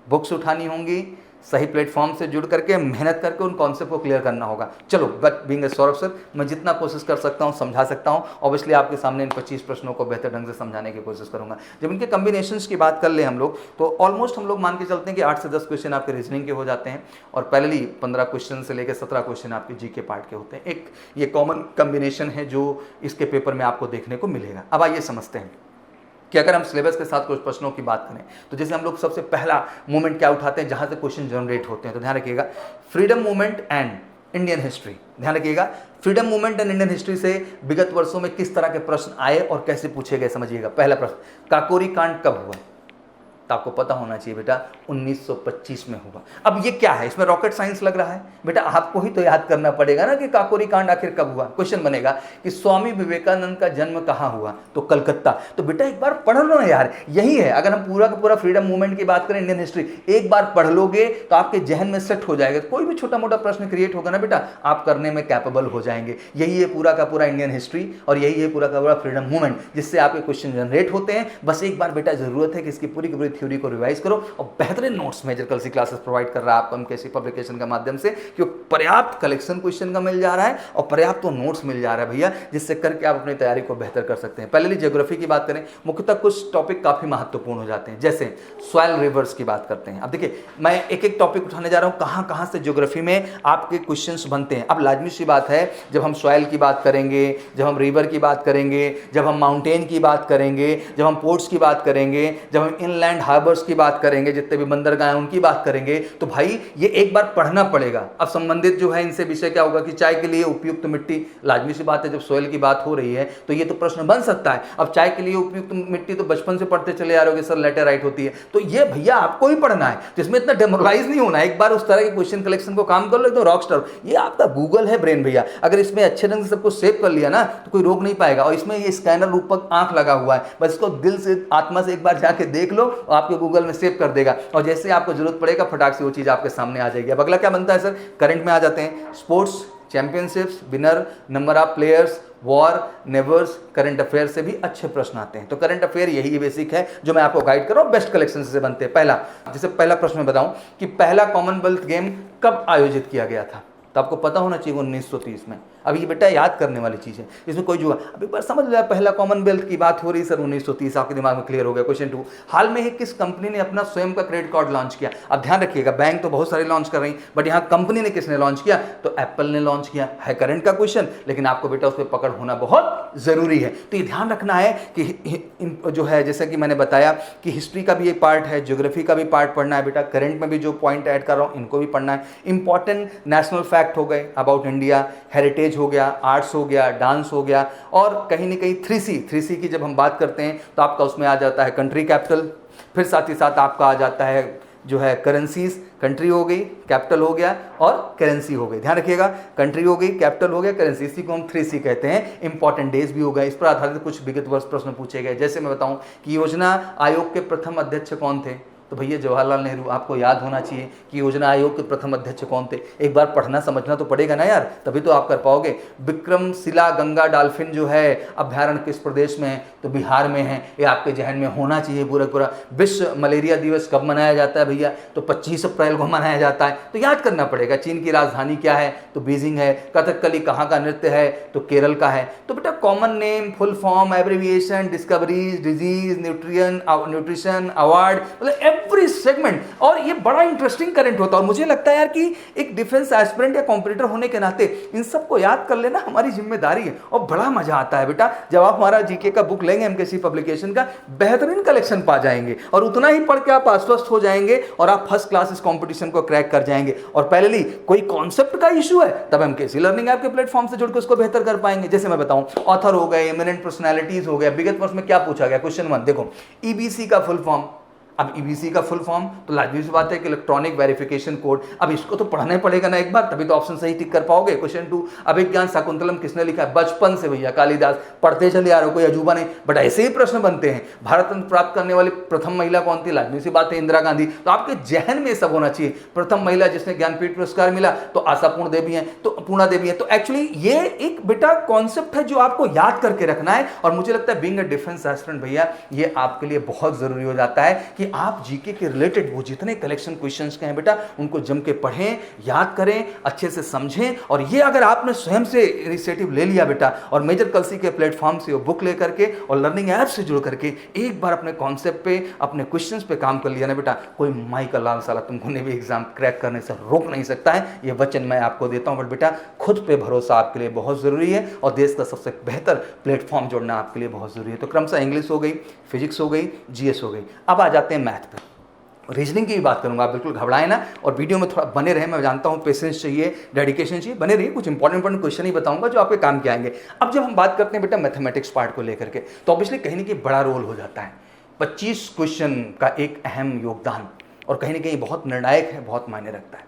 बुक्स उठानी होंगी, सही प्लेटफॉर्म से जुड़ करके मेहनत करके उन कॉन्सेप्ट को क्लियर करना होगा। चलो but being a Saurabh sir मैं जितना कोशिश कर सकता हूँ समझा सकता हूँ। ऑब्वियसली आपके सामने इन 25 प्रश्नों को बेहतर ढंग से समझाने की कोशिश करूंगा। जब इनके कॉम्बिनेशंस की बात कर ले हम लोग तो ऑलमोस्ट हम लोग मान के चलते हैं कि 8 से 10 क्वेश्चन आपके रीजनिंग के हो जाते हैं और पहले 15 क्वेश्चन से लेकर 17 क्वेश्चन आपके जीके पार्ट के होते हैं। एक ये कॉमन कॉम्बिनेशन है जो इसके पेपर में आपको देखने को मिलेगा। अब आइए समझते हैं कि अगर हम सिलेबस के साथ कुछ प्रश्नों की बात करें तो जैसे हम लोग सबसे पहला मूवमेंट क्या उठाते हैं जहां से क्वेश्चन जनरेट होते हैं, तो ध्यान रखिएगा freedom movement and Indian history. ध्यान रखिएगा freedom movement and Indian history से विगत वर्षों में किस तरह के प्रश्न आए और कैसे पूछे गए समझिएगा। पहला प्रश्न, काकोरी कांड कब हुआ? तो आपको पता होना चाहिए बेटा 1925 में हुआ। अब ये क्या है, इसमें रॉकेट साइंस लग रहा है बेटा? आपको ही तो याद करना पड़ेगा ना कि काकोरी कांड आखिर कब हुआ। क्वेश्चन बनेगा कि स्वामी विवेकानंद का जन्म कहाँ हुआ, तो कलकत्ता। तो बेटा एक बार पढ़ लो ना यार, यही है। अगर हम पूरा का पूरा फ्रीडम मूवमेंट की बात करें, इंडियन हिस्ट्री, एक बार पढ़ लोगे तो आपके जहन में सेट हो जाएगा। कोई भी छोटा मोटा प्रश्न क्रिएट होगा ना बेटा, आप करने में कैपेबल हो जाएंगे। यही है पूरा का पूरा इंडियन हिस्ट्री और यही है पूरा का पूरा फ्रीडम मूवमेंट, जिससे आपके क्वेश्चन जनरेट होते हैं। बस एक बार बेटा जरूरत है कि इसकी पूरी की पूरी थ्योरी को रिवाइज करो और बेहतरीन नोट्स मेजर कलसी क्लासेस प्रोवाइड कर रहा है आपको एमकेसी पब्लिकेशन के माध्यम से, क्योंकि पर्याप्त कलेक्शन क्वेश्चन का मिल जा रहा है और पर्याप्त तो नोट्स मिल जा रहा है भैया, जिससे करके आप अपनी तैयारी को बेहतर कर सकते हैं। पहले ज्योग्राफी की बात करें, मुख्यतः कुछ टॉपिक काफी महत्वपूर्ण हो जाते हैं, जैसे सॉइल रिवर्स की बात करते हैं। अब देखिए मैं एक एक टॉपिक उठाने जा रहा हूं, कहां कहां से ज्योग्राफी में आपके क्वेश्चंस बनते हैं। अब लाजमी सी बात है, जब हम सॉइल की बात करेंगे, जब हम रिवर की बात करेंगे, जब हम माउंटेन की बात करेंगे, जब हम पोर्ट्स की बात करेंगे, जब हम इनलैंड हार्बर्स की बात करेंगे, जितने भी बंदरगाह हैं उनकी बात करेंगे, तो भाई ये एक बार पढ़ना पड़ेगा। अब संबंधित जो है इनसे विषय क्या होगा कि चाय के लिए उपयुक्त मिट्टी, लाजमी सी बात है जब सॉइल की बात हो रही है तो ये तो प्रश्न बन सकता है। अब चाय के लिए उपयुक्त मिट्टी तो बचपन से पढ़ते चले आ रहे हो सर, लेटेराइट होती है, तो ये भैया आपको ही पढ़ना है, जिसमें इतना डेमोरलाइज नहीं होना है। एक बार उस तरह के क्वेश्चन कलेक्शन को काम कर लो तो रॉकस्टार। ये आपका गूगल है ब्रेन भैया, अगर इसमें अच्छे ढंग से सबको सेव कर लिया ना तो कोई रोक नहीं पाएगा। और इसमें ये स्कैनर रूपक आंख लगा हुआ है, बस इसको दिल से आत्मा से एक बार जाके देख लो और आपके गूगल में सेव कर देगा, और जैसे आपको जरूरत पड़ेगा फटाक से वो चीज आपके सामने आ जाएगी। अब अगला क्या बनता है सर, करंट में आ जाते हैं। Sports, championships, winner, number of players, war, नेवर्स, current affair से भी अच्छे प्रश्न आते हैं। तो करंट अफेयर यही बेसिक है जो मैं आपको गाइड कर रहा हूं, बेस्ट कलेक्शन से बनते हैं। पहला, जैसे पहला प्रश्न मैं बताऊं कि पहला कॉमनवेल्थ गेम कब आयोजित किया गया था, तो आपको पता होना चाहिए 1930 में। अब ये बेटा याद करने वाली चीज़ है, इसमें कोई जुआ। अब एक बार समझ लिया, पहला कॉमनवेल्थ की बात हो रही सर 1930, आपके दिमाग में क्लियर हो गया। क्वेश्चन 2, हाल में ही किस कंपनी ने अपना स्वयं का क्रेडिट कार्ड लॉन्च किया। अब ध्यान रखिएगा, बैंक तो बहुत सारे लॉन्च कर रही, बट यहाँ कंपनी ने किसने लॉन्च किया, तो एप्पल ने लॉन्च किया है। करंट का क्वेश्चन, लेकिन आपको बेटा उस पर पकड़ होना बहुत जरूरी है। तो ये ध्यान रखना है कि जो है, जैसा कि मैंने बताया कि हिस्ट्री का भी एक पार्ट है, ज्योग्राफी का भी पार्ट पढ़ना है बेटा, करंट में भी जो पॉइंट ऐड कर रहा हूँ इनको भी पढ़ना है। इंपॉर्टेंट नेशनल फैक्ट हो गए अबाउट इंडिया, हेरिटेज हो गया, आर्ट्स हो गया, डांस हो गया, और कहीं ना कहीं 3C की जब हम बात करते हैं तो आपका उसमें आ जाता है कंट्री कैपिटल, फिर साथ ही साथ आपका आ जाता है जो है करेंसीज, कंट्री हो गई, कैपिटल हो गया और करेंसी हो गई। ध्यान रखिएगा, कंट्री हो गई, कैपिटल हो गया, करेंसी, इसी को हम 3C कहते हैं। इंपॉर्टेंट डेज भी हो गए, इस पर आधारित कुछ विगत वर्ष प्रश्न पूछे गए। जैसे मैं बताऊं कि योजना आयोग के प्रथम अध्यक्ष कौन थे, तो भैया जवाहरलाल नेहरू। आपको याद होना चाहिए कि योजना आयोग के प्रथम अध्यक्ष कौन थे, एक बार पढ़ना समझना तो पड़ेगा ना यार, तभी तो आप कर पाओगे। विक्रमशिला गंगा डॉल्फिन जो है अभ्यारण्य किस प्रदेश में है, तो बिहार में है। ये आपके जहन में होना चाहिए पूरा पूरा। विश्व मलेरिया दिवस कब मनाया जाता है भैया, तो 25 अप्रैल को मनाया जाता है, तो याद करना पड़ेगा। चीन की राजधानी क्या है, तो बीजिंग है। कथकली कहाँ का नृत्य है, तो केरल का है। तो बेटा common name, full form, abbreviation, discoveries, disease, nutrition, award, मतलब एवरी सेगमेंट। और ये बड़ा इंटरेस्टिंग करंट होता है, और मुझे लगता है यार कि एक डिफेंस एस्पिरेंट या कॉम्पिटिटर होने के नाते इन सबको याद कर लेना हमारी जिम्मेदारी है, और बड़ा मजा आता है बेटा जब आप हमारा जीके का बुक लेंगे एमकेसी पब्लिकेशन का, बेहतरीन कलेक्शन पा जाएंगे, और उतना ही पढ़ के आप आश्वस्त हो जाएंगे और आप फर्स्ट क्लास इस कॉम्पिटिशन को क्रैक कर जाएंगे। और पहले कोई कॉन्सेप्ट का इशू है तब एमकेसी लर्निंग ऐप के प्लेटफॉर्म से जुड़कर उसको बेहतर कर पाएंगे। जैसे मैं बताऊं, ऑथर हो गए, एमिनेंट पर्सनैलिटीज हो गया। विगत वर्ष में क्या पूछा गया, क्वेश्चन 1 देखो, ईबीसी का फुल फॉर्म। अब ईबीसी का फुल फॉर्म तो लाजमी सी बात है कि इलेक्ट्रॉनिक वेरिफिकेशन कोड। अब इसको तो पढ़ना ही पड़ेगा ना एक बार, तभी तो ऑप्शन सही टिक कर पाओगे। क्वेश्चन 2, अभिज्ञान शाकुंतलम किसने लिखा है, बचपन से भैया कालिदास, पढ़ते चले आ रहे हो, कोई अजूबा नहीं, बट ऐसे ही प्रश्न बनते हैं। भारत रत्न प्राप्त करने वाली प्रथम महिला कौन थी, लाजमी सी बात है इंदिरा गांधी। तो आपके जहन में सब होना चाहिए। प्रथम महिला जिसने ज्ञानपीठ पुरस्कार मिला तो आशा पूर्ण देवी है, तो पूर्णा देवी है। तो एक्चुअली ये एक बेटा कॉन्सेप्ट है जो आपको याद करके रखना है, और मुझे लगता है बीइंग अ डिफेंस एस्पिरेंट भैया ये आपके लिए बहुत जरूरी हो जाता है कि आप जीके के रिलेटेड वो जितने कलेक्शन क्वेश्चंस के हैं बेटा उनको जम के पढ़ें, याद करें, अच्छे से समझें। और ये अगर आपने स्वयं से इनिशिएटिव ले लिया बेटा और मेजर कलसी के प्लेटफॉर्म से वो बुक लेकर के और लर्निंग ऐप से जुड़ करके एक बार अपने कॉन्सेप्ट पे, अपने क्वेश्चंस पे काम कर लिया ना बेटा, कोई माई का लाल साला तुमको ने भी एग्जाम क्रैक करने से रोक नहीं सकता है। ये वचन मैं आपको देता हूं। बट बेटा खुद पे भरोसा आपके लिए बहुत जरूरी है, और देश का सबसे बेहतर प्लेटफॉर्म जोड़ना आपके लिए बहुत जरूरी है। तो क्रमशः इंग्लिश हो गई, फिजिक्स हो गई, जीएस हो गई। अब आ जाते हैं मैथ पे। रीजनिंग की भी बात करूंगा, आप बिल्कुल घबराएं ना, और वीडियो में थोड़ा बने रहे। मैं जानता हूं पेशेंस चाहिए, डेडिकेशन चाहिए, बने रहिए। कुछ इंपॉर्टेंट क्वेश्चन ही बताऊंगा जो आपके काम के आएंगे। अब जब हम बात करते हैं बेटा मैथमेटिक्स पार्ट को लेकर के, तो ऑब्वियसली कहीं ना कहीं बड़ा रोल हो जाता है। 25 क्वेश्चन का एक अहम योगदान और कहीं ना कहीं बहुत निर्णायक है, बहुत मायने रखता है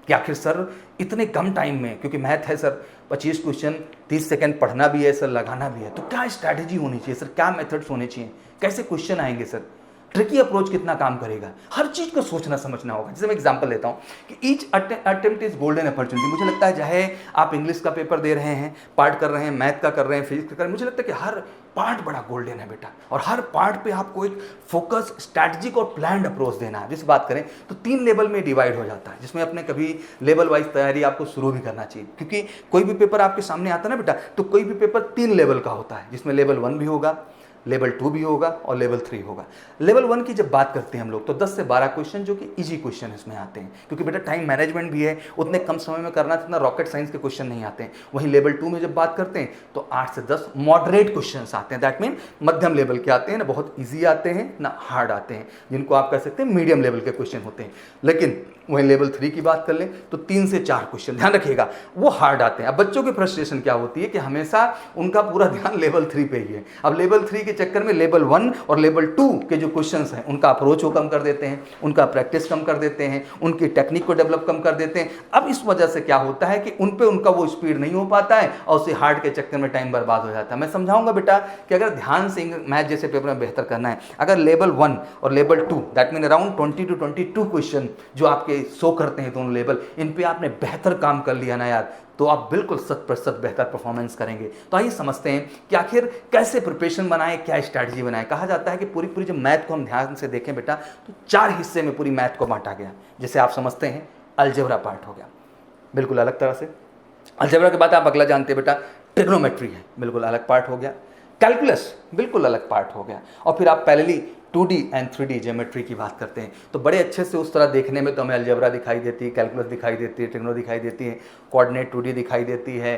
कि आखिर सर इतने कम टाइम में, क्योंकि मैथ है सर, 25 क्वेश्चन 30 सेकंड पढ़ना भी है सर, लगाना भी है, तो क्या स्ट्रैटेजी होनी चाहिए सर, क्या मेथड्स होने चाहिए, कैसे क्वेश्चन आएंगे सर, ट्रिकी अप्रोच कितना काम करेगा, हर चीज को सोचना समझना होगा। जैसे मैं एग्जांपल लेता हूँ कि each attempt is golden opportunity. मुझे लगता है चाहे आप इंग्लिश का पेपर दे रहे हैं, पार्ट कर रहे हैं, मैथ का कर रहे हैं, फिजिक्स का कर रहे हैं, मुझे लगता है कि हर पार्ट बड़ा गोल्डन है बेटा, और हर पार्ट पे आपको एक फोकस, स्ट्रैटेजिक और प्लान्ड अप्रोच देना है। जिस बात करें तो 3 लेवल में डिवाइड हो जाता है, जिसमें अपने कभी लेवल वाइज तैयारी आपको शुरू भी करना चाहिए, क्योंकि कोई भी पेपर आपके सामने आता है ना बेटा, तो कोई भी पेपर 3 लेवल का होता है, जिसमें लेवल 1 भी होगा, लेवल 2 भी होगा और लेवल 3 होगा। लेवल 1 की जब बात करते हैं हम लोग तो 10 से 12 क्वेश्चन जो कि इजी क्वेश्चन इसमें आते हैं, क्योंकि बेटा टाइम मैनेजमेंट भी है, उतने कम समय में करना, इतना रॉकेट साइंस के क्वेश्चन नहीं आते हैं। वहीं लेवल 2 में जब बात करते हैं तो 8 से 10 मॉडरेट क्वेश्चंस आते हैं, दैट मीन मध्यम लेवल के आते हैं, ना बहुत ईजी आते हैं ना हार्ड आते हैं, जिनको आप कह सकते हैं मीडियम लेवल के क्वेश्चन होते हैं। लेकिन वहीं लेवल 3 की बात कर लें तो 3 से 4 क्वेश्चन, ध्यान रखिएगा, वो हार्ड आते हैं। अब बच्चों की फ्रस्ट्रेशन क्या होती है कि हमेशा उनका पूरा ध्यान लेवल 3 पे ही है। अब लेवल 3 के चक्कर में लेवल 1 और लेवल 2 के जो क्वेश्चंस हैं उनका अप्रोच वो कम कर देते हैं, उनका प्रैक्टिस कम कर देते हैं, उनकी टेक्निक को डेवलप कम कर देते हैं। अब इस वजह से क्या होता है कि उन पे उनका वो स्पीड नहीं हो पाता है और उसे हार्ड के चक्कर में टाइम बर्बाद हो जाता है। मैं समझाऊंगा बेटा कि अगर ध्यान से मैथ जैसे पेपर में बेहतर करना है, अगर लेवल 1 और level 2 that mean around 20 to 22 question जो आपके शो करते हैं दोनों लेवल, इन पे आपने बेहतर काम कर लिया ना यार, तो आप बिल्कुल 100% बेहतर परफॉर्मेंस करेंगे। तो आइए समझते हैं कि आखिर कैसे प्रिपरेशन बनाएं, क्या स्ट्रैटेजी बनाएं। कहा जाता है कि पूरी जो मैथ को हम ध्यान से देखें बेटा तो 4 हिस्से में पूरी मैथ को बांटा गया। जैसे आप समझते हैं अलजेब्रा पार्ट हो गया बिल्कुल अलग तरह से, अलजेब्रा के बाद आप अगला जानते हैं बेटा ट्रिग्नोमेट्री है, बिल्कुल अलग पार्ट हो गया, कैलकुलस बिल्कुल अलग पार्ट हो गया, और फिर आप parallelly 2D and 3D geometry की बात करते हैं। तो बड़े अच्छे से उस तरह देखने में तो हमें अलजेब्रा दिखाई देती है, कैलकुलस दिखाई देती है, ट्रिग्नो दिखाई देती है, कोऑर्डिनेट 2D दिखाई देती है,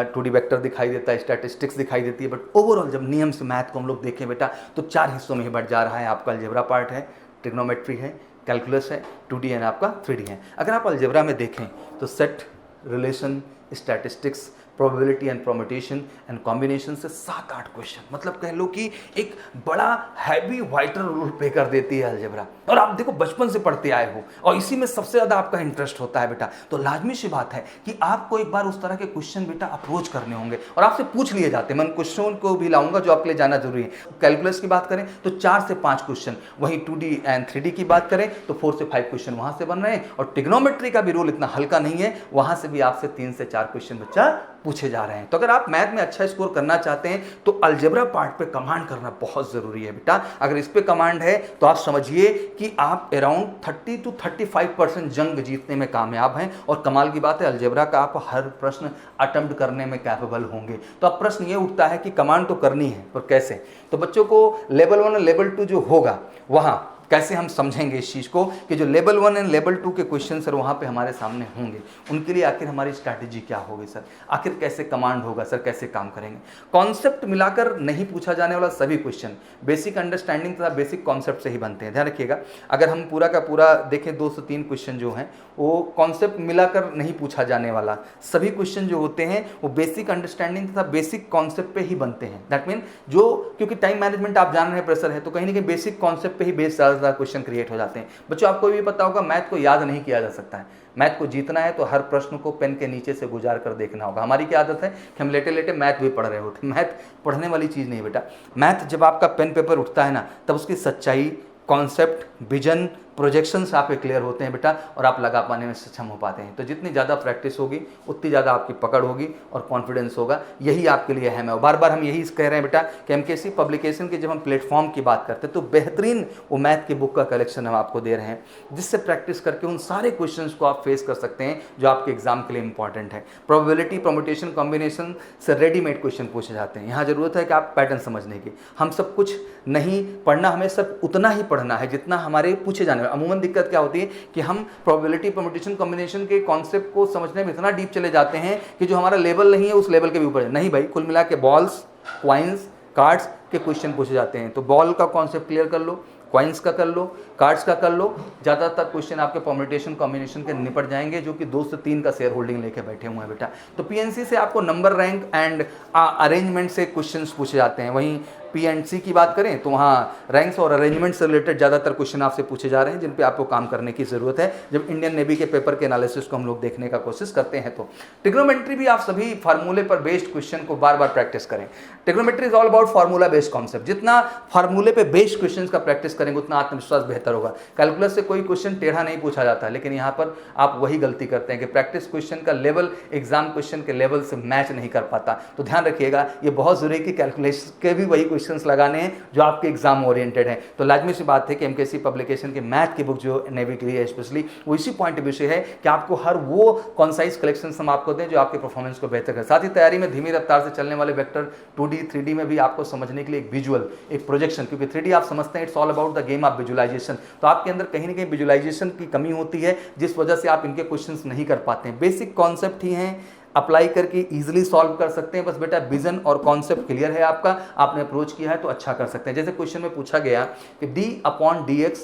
2D वेक्टर दिखाई देता है, स्टैटिस्टिक्स दिखाई देती है। बट ओवरऑल जब नियम से मैथ को हम लोग देखें बेटा तो 4 हिस्सों में ही बढ़ जा रहा है। आपका अलजेब्रा पार्ट है, ट्रिग्नोमेट्री है, कैलकुलस है, 2D एंड आपका 3D है। अगर आप अलजेब्रा में देखें तो set, relation, statistics, probability and permutation and combination से 7-8 क्वेश्चन, मतलब कह लो कि एक बड़ा हैवी वाइटल रोल प्ले कर देती है अलजेब्रा। और आप देखो बचपन से पढ़ते आए हो और इसी में सबसे ज़्यादा आपका इंटरेस्ट होता है बेटा, तो लाजमी सी बात है कि आपको एक बार उस तरह के क्वेश्चन बेटा अप्रोच करने होंगे और आपसे पूछ लिए जाते हैं। मैं क्वेश्चन को भी लाऊंगा जो आपके लिए जाना जरूरी है। कैलकुलस की बात करें तो 4 से 5 क्वेश्चन, वहीं 2D एंड 3D की बात करें तो 4 से 5 क्वेश्चन वहां से बन रहे हैं, और ट्रिग्नोमेट्री का भी रोल इतना हल्का नहीं है, वहां से भी आपसे 3 से 4 क्वेश्चन बच्चा पूछे जा रहे हैं। तो अगर आप मैथ में अच्छा स्कोर करना चाहते हैं तो अलजेब्रा पार्ट पे कमांड करना बहुत जरूरी है बेटा। अगर इस पे कमांड है तो आप समझिए कि आप अराउंड 30 to 35% जंग जीतने में कामयाब हैं। और कमाल की बात है अलजेब्रा का आप हर प्रश्न अटेम्प्ट करने में कैपेबल होंगे। तो अब प्रश्न ये उठता है कि कमांड तो करनी है पर कैसे। तो बच्चों को लेवल 1 और लेवल 2 जो होगा वहां कैसे हम समझेंगे इस चीज़ को कि जो लेवल 1 एंड लेवल 2 के क्वेश्चन सर वहाँ पे हमारे सामने होंगे, उनके लिए आखिर हमारी स्ट्रैटेजी क्या होगी सर, आखिर कैसे कमांड होगा सर, कैसे काम करेंगे। कॉन्सेप्ट मिलाकर नहीं पूछा जाने वाला सभी क्वेश्चन बेसिक अंडरस्टैंडिंग तथा बेसिक कॉन्सेप्ट से ही बनते हैं, ध्यान रखिएगा। अगर हम पूरा का पूरा देखें 2 से 3 क्वेश्चन जो हैं वो कॉन्सेप्ट मिलाकर नहीं पूछा जाने वाला, सभी क्वेश्चन जो होते हैं वो बेसिक अंडरस्टैंडिंग तथा बेसिक कॉन्सेप्ट पे ही बनते हैं। दैट मीन जो, क्योंकि टाइम मैनेजमेंट आप जान रहे हैं प्रेशर है, तो कहीं ना कहीं बेसिक कॉन्सेप्ट पे ही बेस ज़्यादा क्वेश्चन क्रिएट हो जाते हैं। बच्चों आपको भी पता होगा मैथ को याद नहीं किया जा सकता है, मैथ को जीतना है तो हर प्रश्न को पेन के नीचे से गुजार कर देखना होगा। हमारी क्या आदत है कि हम लेटे लेटे मैथ भी पढ़ रहे होते हैं। मैथ पढ़ने वाली चीज़ नहीं बेटा, मैथ जब आपका पेन पेपर उठता है ना तब उसकी सच्चाई, कॉन्सेप्ट, विजन, प्रोजेक्शंस आप पे क्लियर होते हैं बेटा, और आप लगा पाने में सक्षम हो पाते हैं। तो जितनी ज़्यादा प्रैक्टिस होगी उतनी ज़्यादा आपकी पकड़ होगी और कॉन्फिडेंस होगा, यही आपके लिए अहम है। और बार बार हम यही कह रहे हैं बेटा कि एमकेसी पब्लिकेशन के जब हम प्लेटफॉर्म की बात करते हैं तो बेहतरीन वो मैथ के बुक का कलेक्शन हम आपको दे रहे हैं, जिससे प्रैक्टिस करके उन सारे क्वेश्चंस को आप फेस कर सकते हैं जो आपके एग्जाम के लिए इंपॉर्टेंट है। प्रोबेबिलिटी, परम्यूटेशन, कॉम्बिनेशन से रेडीमेड क्वेश्चन पूछे जाते हैं। यहाँ जरूरत है कि आप पैटर्न समझने की, हम सब कुछ नहीं पढ़ना, हमें सब उतना ही पढ़ना है जितना हमारे पूछे जाने वाले। अमूमन दिक्कत क्या होती है कि हम प्रोबेबिलिटी, परम्यूटेशन, कॉम्बिनेशन के कॉन्सेप्ट को समझने में इतना डीप चले जाते हैं कि जो हमारा लेवल नहीं है उस लेवल के भी ऊपर नहीं भाई। कुल मिला के बॉल्स, क्वाइंस, कार्ड्स के क्वेश्चन पूछे जाते हैं, तो बॉल का कॉन्सेप्ट क्लियर कर लो, क्वाइंस का कर लो, कार्ड्स का कर लो, ज़्यादातर क्वेश्चन आपके परम्यूटेशन कॉम्बिनेशन के निपट जाएंगे जो कि 2 से 3 का शेयर होल्डिंग लेके बैठे हुए हैं बेटा। तो पीएनसी से आपको नंबर, रैंक एंड अरेंजमेंट से क्वेश्चंस पूछे जाते हैं। वहीं P&C की बात करें तो वहाँ रैंक्स और अरेंजमेंट से रिलेटेड ज़्यादातर क्वेश्चन आपसे पूछे जा रहे हैं, जिन पे आपको काम करने की ज़रूरत है जब इंडियन नेवी के पेपर के एनालिसिस को हम लोग देखने का कोशिश करते हैं। तो ट्रिग्नोमेट्री भी आप सभी फार्मूले पर बेस्ड क्वेश्चन को बार बार प्रैक्टिस करें। Trigonometry is all about formula based concept. जितना फार्मूले पे बेस्ड क्वेश्चन का प्रैक्टिस करेंगे उतना आत्मविश्वास बेहतर होगा। कैलकुलस से कोई क्वेश्चन टेढ़ा नहीं पूछा जाता, लेकिन यहाँ पर आप वही गलती करते हैं कि प्रैक्टिस क्वेश्चन का लेवल एग्जाम क्वेश्चन के लेवल से मैच नहीं कर पाता। तो ध्यान रखिएगा, ये बहुत जरूरी है कि कैलकुलेशन के भी वही क्वेश्चंस लगाने हैं जो आपके एग्जाम ओरिएंटेड है। तो लाजमी सी बात है कि एमकेसी पब्लिकेशन के मैथ की बुक जो नेवी के लिए है स्पेशली, वो इसी पॉइंट ऑफ व्यू से है कि आपको हर वो कॉन्साइज कलेक्शन हम आपको दें जो आपके परफॉर्मेंस को बेहतर करे। साथ ही तैयारी में धीमी रफ्तार से चलने वाले वेक्टर 2D 3D में भी आपको समझने के लिए एक विजुअल, एक प्रोजेक्शन, क्योंकि 3D आप समझते हैं it's all about the game of visualisation. तो आपके अंदर कहीं ना कहीं विजुअलाइजेशन की कमी होती है, जिस वजह से आप इनके क्वेश्चंस नहीं कर पाते हैं। बेसिक कॉन्सेप्ट ही हैं, अप्लाई करके इजीली सॉल्व कर सकते हैं। बस बेटा विजन और कॉन्सेप्ट क्लियर है आपका, आपने अप्रोच किया है तो अच्छा कर सकते हैं। जैसे क्वेश्चन में पूछा गया कि d/dx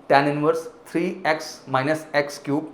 tan inverse 3x minus x cube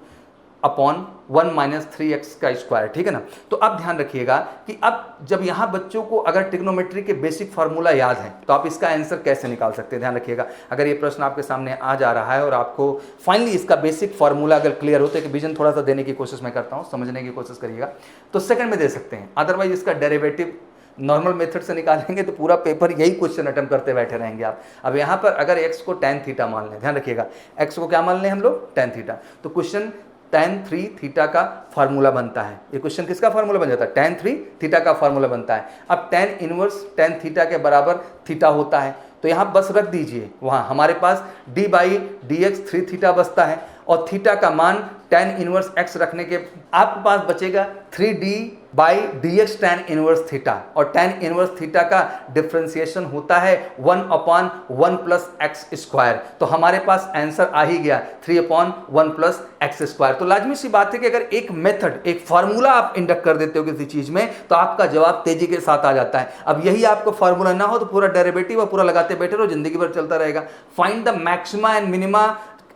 upon 1 minus 3x का स्क्वायर, ठीक है ना। तो अब ध्यान रखिएगा कि अब जब यहाँ बच्चों को अगर ट्रिग्नोमेट्री के बेसिक फार्मूला याद है तो आप इसका आंसर कैसे निकाल सकते हैं। ध्यान रखिएगा, अगर ये प्रश्न आपके सामने आ जा रहा है और आपको फाइनली इसका बेसिक फार्मूला अगर क्लियर होता है, कि विजन थोड़ा सा देने की कोशिश मैं करता हूँ, समझने की कोशिश करिएगा, तो सेकंड में दे सकते हैं। अदरवाइज इसका डेरिवेटिव नॉर्मल मेथड से निकालेंगे तो पूरा पेपर यही क्वेश्चन अटेम्प्ट करते बैठे रहेंगे आप। अब यहाँ पर अगर x को tan थीटा मान लें, ध्यान रखिएगा x को क्या मान लें हम लोग, tan थीटा, तो क्वेश्चन tan 3 थीटा का फार्मूला बनता है। ये क्वेश्चन किसका फार्मूला बन जाता है, tan 3 थीटा का फार्मूला बनता है। अब tan इनवर्स tan थीटा के बराबर थीटा होता है, तो यहाँ बस रख दीजिए, वहाँ हमारे पास d/dx 3 थीटा बचता है और थीटा का मान tan इनवर्स x रखने के आपके पास बचेगा 3d/dx tan इनवर्स थीटा, और tan इनवर्स थीटा का डिफरेंशिएशन होता है 1/1 प्लस एक्स स्क्वायर। तो हमारे पास आंसर आ ही गया 3/1 प्लस एक्स स्क्वायर। तो लाजमी सी बात है कि अगर एक मेथड, एक फार्मूला आप इंडक्ट कर देते हो किसी चीज में तो आपका जवाब तेजी के साथ आ जाता है। अब यही आपको फार्मूला ना हो तो पूरा डेरिवेटिव और पूरा लगाते बैठे रहो, जिंदगी भर चलता रहेगा। Find the maxima and minima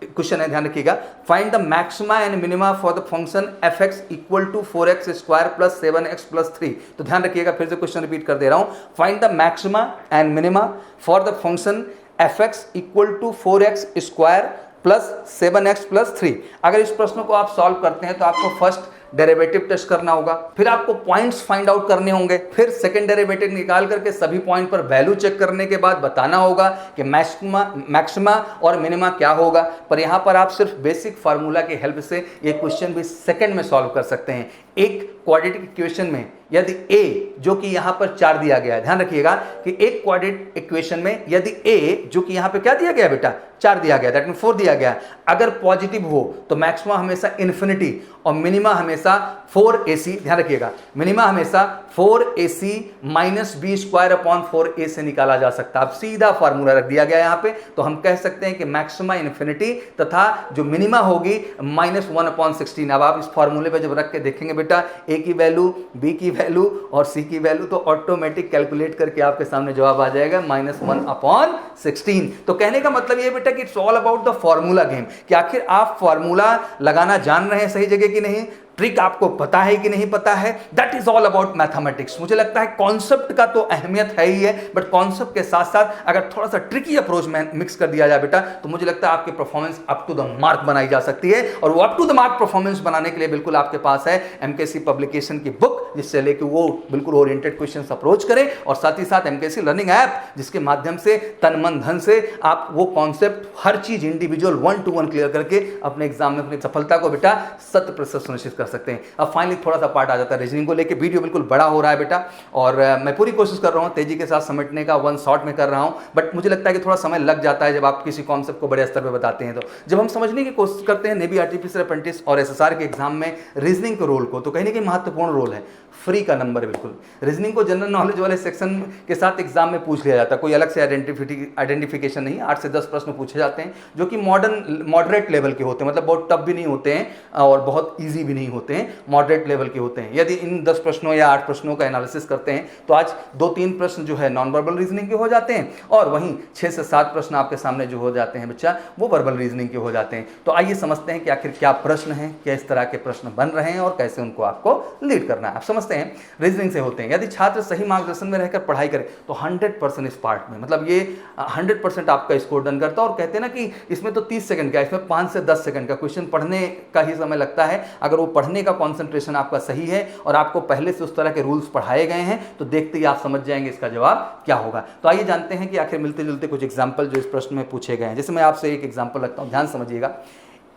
question है, ध्यान रखिएगा, find the maxima and minima for the function fx equal to 4x square plus 7x plus 3। तो ध्यान रखिएगा, फिर से क्वेश्चन रिपीट कर दे रहा हूं, find the maxima and minima for the function fx equal to 4x square plus 7x plus 3। अगर इस प्रश्न को आप सॉल्व करते हैं तो आपको फर्स्ट डेरिवेटिव टेस्ट करना होगा, फिर आपको पॉइंट्स फाइंड आउट करने होंगे, फिर सेकंड डेरिवेटिव निकाल करके सभी पॉइंट पर वैल्यू चेक करने के बाद बताना होगा कि मैक्सिमा और मिनिमा क्या होगा। पर यहाँ पर आप सिर्फ बेसिक फार्मूला की हेल्प से ये क्वेश्चन भी सेकंड में सॉल्व कर सकते हैं। एक क्वाड्रेटिक इक्वेशन में यदि a जो कि यहाँ पर 4 दिया गया है, ध्यान रखिएगा कि एक क्वाड्रेटिक इक्वेशन में यदि a जो कि यहाँ पे क्या दिया गया बेटा, 4 दिया गया, दैट मीन 4 दिया गया, अगर पॉजिटिव हो तो मैक्सिमा हमेशा इन्फिनिटी और मिनिमा हमेशा 4ac, ध्यान रखिएगा मिनिमा हमेशा 4ac minus B square upon 4a से निकाला जा सकता है। अब सीधा फार्मूला रख दिया गया यहाँ पे, तो हम कह सकते हैं कि मैक्सिमा इन्फिनिटी तथा जो मिनिमा होगी -1/16। अब आप इस फार्मूले पे जब रख के देखेंगे बेटा, a की वैल्यू, b की वैल्यू और c की वैल्यू, तो ऑटोमेटिक कैलकुलेट करके आपके सामने जवाब आ जाएगा -1/16। तो कहने का मतलब ये बेटा कि it's all about the formula game, कि आखिर आप फार्मूला लगाना जान रहे हैं सही जगह कि नहीं, ट्रिक आपको पता है कि नहीं पता है, that is all about mathematics. मुझे लगता है कॉन्सेप्ट का तो अहमियत है ही है, बट कॉन्सेप्ट के साथ साथ अगर थोड़ा सा ट्रिकी अप्रोच में मिक्स कर दिया जाए बेटा, तो मुझे लगता है आपकी performance up to the mark बनाई जा सकती है। और वो up to the mark performance बनाने के लिए बिल्कुल आपके पास है एमकेसी पब्लिकेशन की बुक, जिससे लेके वो बिल्कुल ओरिएंटेड क्वेश्चंस अप्रोच करें, और साथ ही साथ एमकेसी लर्निंग ऐप, जिसके माध्यम से तन मन धन से आप वो कॉन्सेप्ट हर चीज इंडिविजुअल 1-to-1 क्लियर करके अपने एग्जाम में अपनी सफलता को बेटा 100% सुनिश्चित कर सकते हैं। अब फाइनली थोड़ा सा पार्ट आ जाता है रीजनिंग को लेके। वीडियो बिल्कुल बड़ा हो रहा है बेटा, और मैं पूरी कोशिश कर रहा हूँ तेजी के साथ समेटने का, 1 शॉट में कर रहा हूँ, बट मुझे लगता है कि थोड़ा समय लग जाता है जब आप किसी कॉन्सेप्ट को बड़े स्तर पर बताते हैं। तो जब हम समझने की कोशिश करते हैं नेवी आर्टिफिशियल अप्रेंटिस और एसएसआर के एग्जाम में रीजनिंग के रोल को, तो कहीं ना कहीं महत्वपूर्ण रोल है। फ्री का नंबर बिल्कुल, रीजनिंग को जनरल नॉलेज वाले सेक्शन के साथ एग्जाम में पूछ लिया जाता है, कोई अलग से आइडेंटिफिकेशन नहीं, 8 से 10 प्रश्न पूछे जाते हैं जो कि मॉडरेट लेवल के होते हैं, मतलब बहुत टफ भी नहीं होते हैं और बहुत ईजी भी नहीं होते हैं, मॉडरेट लेवल के होते हैं। यदि इन 10 प्रश्नों या 8 प्रश्नों का एनालिसिस करते हैं तो आज 2-3 प्रश्न जो है नॉन वर्बल रीजनिंग के हो जाते हैं, और वहीं 6 से 7 प्रश्न आपके सामने जो हो जाते हैं बच्चा, वो वर्बल रीजनिंग के हो जाते हैं। तो आइए समझते हैं कि आखिर क्या प्रश्न हैं, किस तरह के प्रश्न बन रहे हैं और कैसे उनको आपको लीड करना है। आप समझ समझते हैं रीजनिंग से होते हैं। यदि छात्र सही मार्गदर्शन में रहकर पढ़ाई करे तो 100% इस पार्ट में, मतलब ये 100% आपका स्कोर डन करता है। और कहते हैं ना कि इसमें तो 30 सेकंड का, इसमें 5 से 10 सेकंड का क्वेश्चन पढ़ने का ही समय लगता है। अगर वो पढ़ने का कॉन्सेंट्रेशन आपका सही है और आपको पहले से उस तरह के रूल्स पढ़ाए गए हैं तो देखते ही आप समझ जाएंगे इसका जवाब क्या होगा। तो आइए जानते हैं कि आखिर मिलते जुलते कुछ एग्जाम्पल जो इस प्रश्न में पूछे गए हैं। जैसे मैं आपसे एक एग्जाम्पल रखता हूं, ध्यान समझिएगा।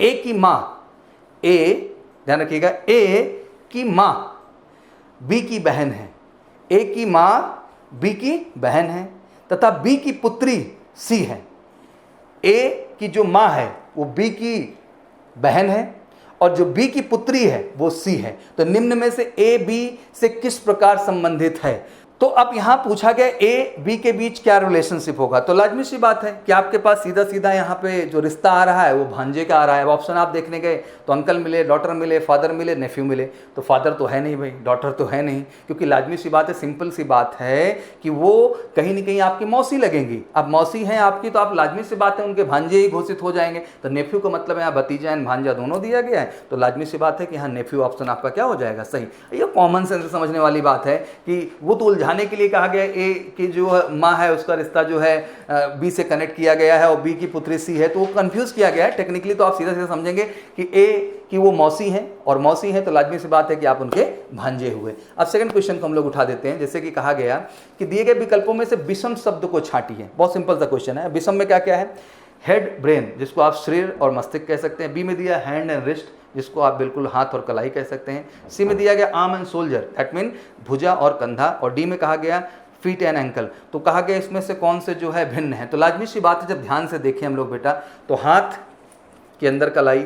ए की मां, ए ध्यान रखिएगा, ए की मां बी की बहन है। ए की मां बी की बहन है तथा बी की पुत्री सी है। ए की जो मां है वो बी की बहन है और जो बी की पुत्री है वो सी है। तो निम्न में से ए बी से किस प्रकार संबंधित है? तो अब यहां पूछा गया ए बी के बीच क्या रिलेशनशिप होगा। तो लाजमी सी बात है कि आपके पास सीधा सीधा यहां पे जो रिश्ता आ रहा है वो भांजे का आ रहा है। अब ऑप्शन आप देखने गए तो अंकल मिले, डॉटर मिले, फादर मिले, नेफ्यू मिले। तो फादर तो है नहीं भाई, डॉटर तो है नहीं, क्योंकि लाजमी सी बात है, सिंपल सी बात है कि वो कहीं ना कहीं आपकी मौसी लगेंगी। अब मौसी हैं आपकी तो आप लाजमी सी बात है उनके भांजे ही घोषित हो जाएंगे। तो नेफ्यू का मतलब यहाँ भतीजा एंड भांजा दोनों दिया गया है। तो लाजमी सी बात है कि यहाँ नेफ्यू ऑप्शन आपका क्या हो जाएगा, सही। ये कॉमन सेंस से समझने वाली बात है कि वो तो उलझाने के लिए कहा गया ए की जो माँ है उसका रिश्ता जो है बी से कनेक्ट किया गया है और बी की पुत्री सी है, तो वो कंफ्यूज किया गया है। टेक्निकली तो आप सीधा सीधा समझेंगे कि ए की वो मौसी हैं और मौसी हैं तो लाजमी सी बात है कि आप उनके भांजे हुए। अब सेकंड क्वेश्चन को हम लोग उठा देते हैं। जैसे कि कहा गया कि दिए गए विकल्पों में से विषम शब्द को छांटिए। बहुत सिंपल सा क्वेश्चन है। विषम में क्या क्या है? हेड ब्रेन, जिसको आप शरीर और मस्तिष्क कह सकते हैं। बी में दिया हैंड एंड रिस्ट, जिसको आप बिल्कुल हाथ और कलाई कह सकते हैं। सी में दिया गया arm and shoulder, that mean भुजा और कंधा। और डी में कहा गया फीट एंड एंकल। तो कहा गया इसमें से कौन से जो है भिन्न है। तो लाजमी सी बात है, जब ध्यान से देखें हम लोग बेटा, तो हाथ के अंदर कलाई,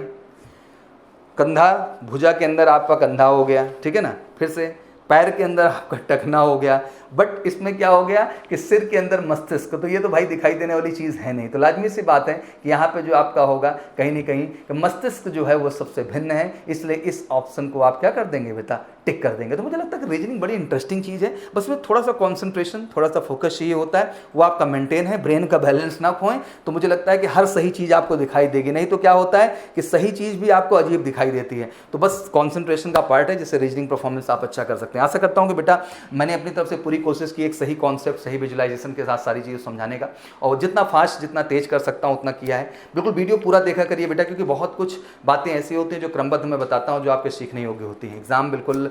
कंधा, भुजा के अंदर आपका कंधा हो गया, ठीक है ना। फिर से पैर के अंदर आपका टखना हो गया, बट इसमें क्या हो गया कि सिर के अंदर मस्तिष्क। तो ये तो भाई दिखाई देने वाली चीज़ है नहीं। तो लाजमी सी बात है कि यहाँ पे जो आपका होगा कहीं ना कहीं कि मस्तिष्क जो है वो सबसे भिन्न है, इसलिए इस ऑप्शन को आप क्या कर देंगे बेटा, टिक कर देंगे। तो मुझे लगता है कि रीजनिंग बड़ी इंटरेस्टिंग चीज़ है, बस में थोड़ा सा कॉन्सेंट्रेशन, थोड़ा सा फोकस चाहिए होता है, वो आपका मेंटेन है, ब्रेन का बैलेंस ना खोएं। तो मुझे लगता है कि हर सही चीज़ आपको दिखाई देगी। नहीं तो क्या होता है कि सही चीज़ भी आपको अजीब दिखाई देती है। तो बस कॉन्सेंट्रेशन का पार्ट है, जिससे रीजनिंग परफॉर्मेंस आप अच्छा कर सकते हैं। आशा करता हूँ कि बेटा मैंने अपनी तरफ से पूरी कोशिश की एक सही कॉन्सेप्ट, सही विजुअलाइजेशन के साथ सारी चीज़ें समझाने का, और जितना फास्ट जितना तेज कर सकता हूँ उतना किया है। बिल्कुल वीडियो पूरा देखा करिए बेटा, क्योंकि बहुत कुछ बातें ऐसी होती हैं जो क्रमबद्ध मैं बताता हूँ जो आपके सीखने योग्य होती हैं। एग्जाम बिल्कुल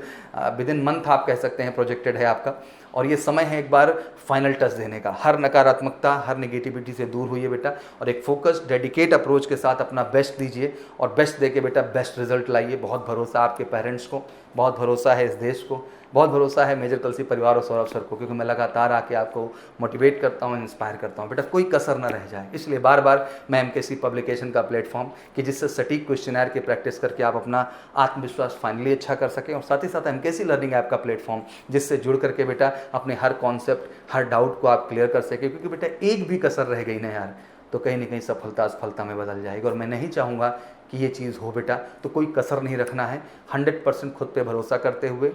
विद इन मंथ आप कह सकते हैं प्रोजेक्टेड है आपका, और ये समय है एक बार फाइनल टच देने का। हर नकारात्मकता, हर नेगेटिविटी से दूर हुई है बेटा, और एक फोकस डेडिकेट अप्रोच के साथ अपना बेस्ट दीजिए और बेस्ट देके बेटा बेस्ट रिजल्ट लाइए। बहुत भरोसा आपके पेरेंट्स को, बहुत भरोसा है इस देश को, बहुत भरोसा है मेजर कलसी परिवार और सौरभ सर को, क्योंकि मैं लगातार आके आपको मोटिवेट करता हूँ, इंस्पायर करता हूँ। बेटा कोई कसर ना रह जाए, इसलिए बार बार मैं एमकेसी पब्लिकेशन का प्लेटफॉर्म कि जिससे सटीक क्वेश्चनर की प्रैक्टिस करके आप अपना आत्मविश्वास फाइनली अच्छा कर सकें, और साथ ही साथ एमकेसी लर्निंग ऐप का प्लेटफॉर्म जिससे जुड़ करके बेटा अपने हर कॉन्सेप्ट, हर डाउट को आप क्लियर कर सकें। क्योंकि बेटा एक भी कसर रह गई ना यार, तो कहीं ना कहीं सफलता असफलता में बदल जाएगी, और मैं नहीं चाहूँगा कि ये चीज़ हो बेटा। तो कोई कसर नहीं रखना है, 100% खुद पे भरोसा करते हुए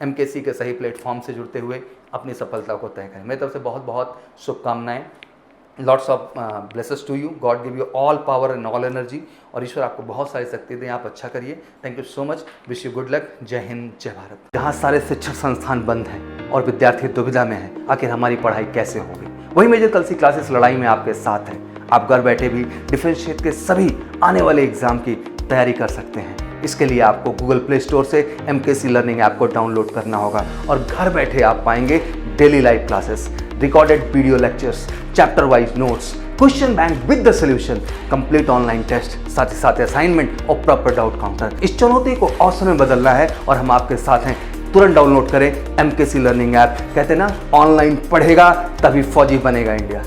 एमकेसी के सही प्लेटफॉर्म से जुड़ते हुए अपनी सफलता को तय करें। मेरी तरफ से बहुत बहुत शुभकामनाएं। Lots of blesses to you, God give you all power and all energy, और ईश्वर आपको बहुत सारी शक्ति दें, आप अच्छा करिए। Thank you so much, wish you good luck. जय हिंद, जय भारत। जहाँ सारे शिक्षण संस्थान बंद हैं और विद्यार्थी दुविधा में हैं, आखिर हमारी पढ़ाई कैसे होगी, वही मेजर कलसी क्लासेस लड़ाई में आपके साथ है। आप घर बैठे भी डिफेंस क्षेत्र के सभी आने वाले एग्जाम की तैयारी कर सकते हैं। इसके लिए आपको गूगल प्ले स्टोर से एमकेसी लर्निंग ऐप को डाउनलोड करना होगा, और घर बैठे आप पाएंगे daily live classes, recorded video lectures, chapter wise notes, question bank with the solution, complete online test, साथ ही साथ असाइनमेंट और प्रॉपर डाउट काउंटर। इस चुनौती को अवसर में बदलना है और हम आपके साथ हैं। तुरंत डाउनलोड करें एमकेसी लर्निंग ऐप। कहते हैं ना, ऑनलाइन पढ़ेगा तभी फौजी बनेगा इंडिया।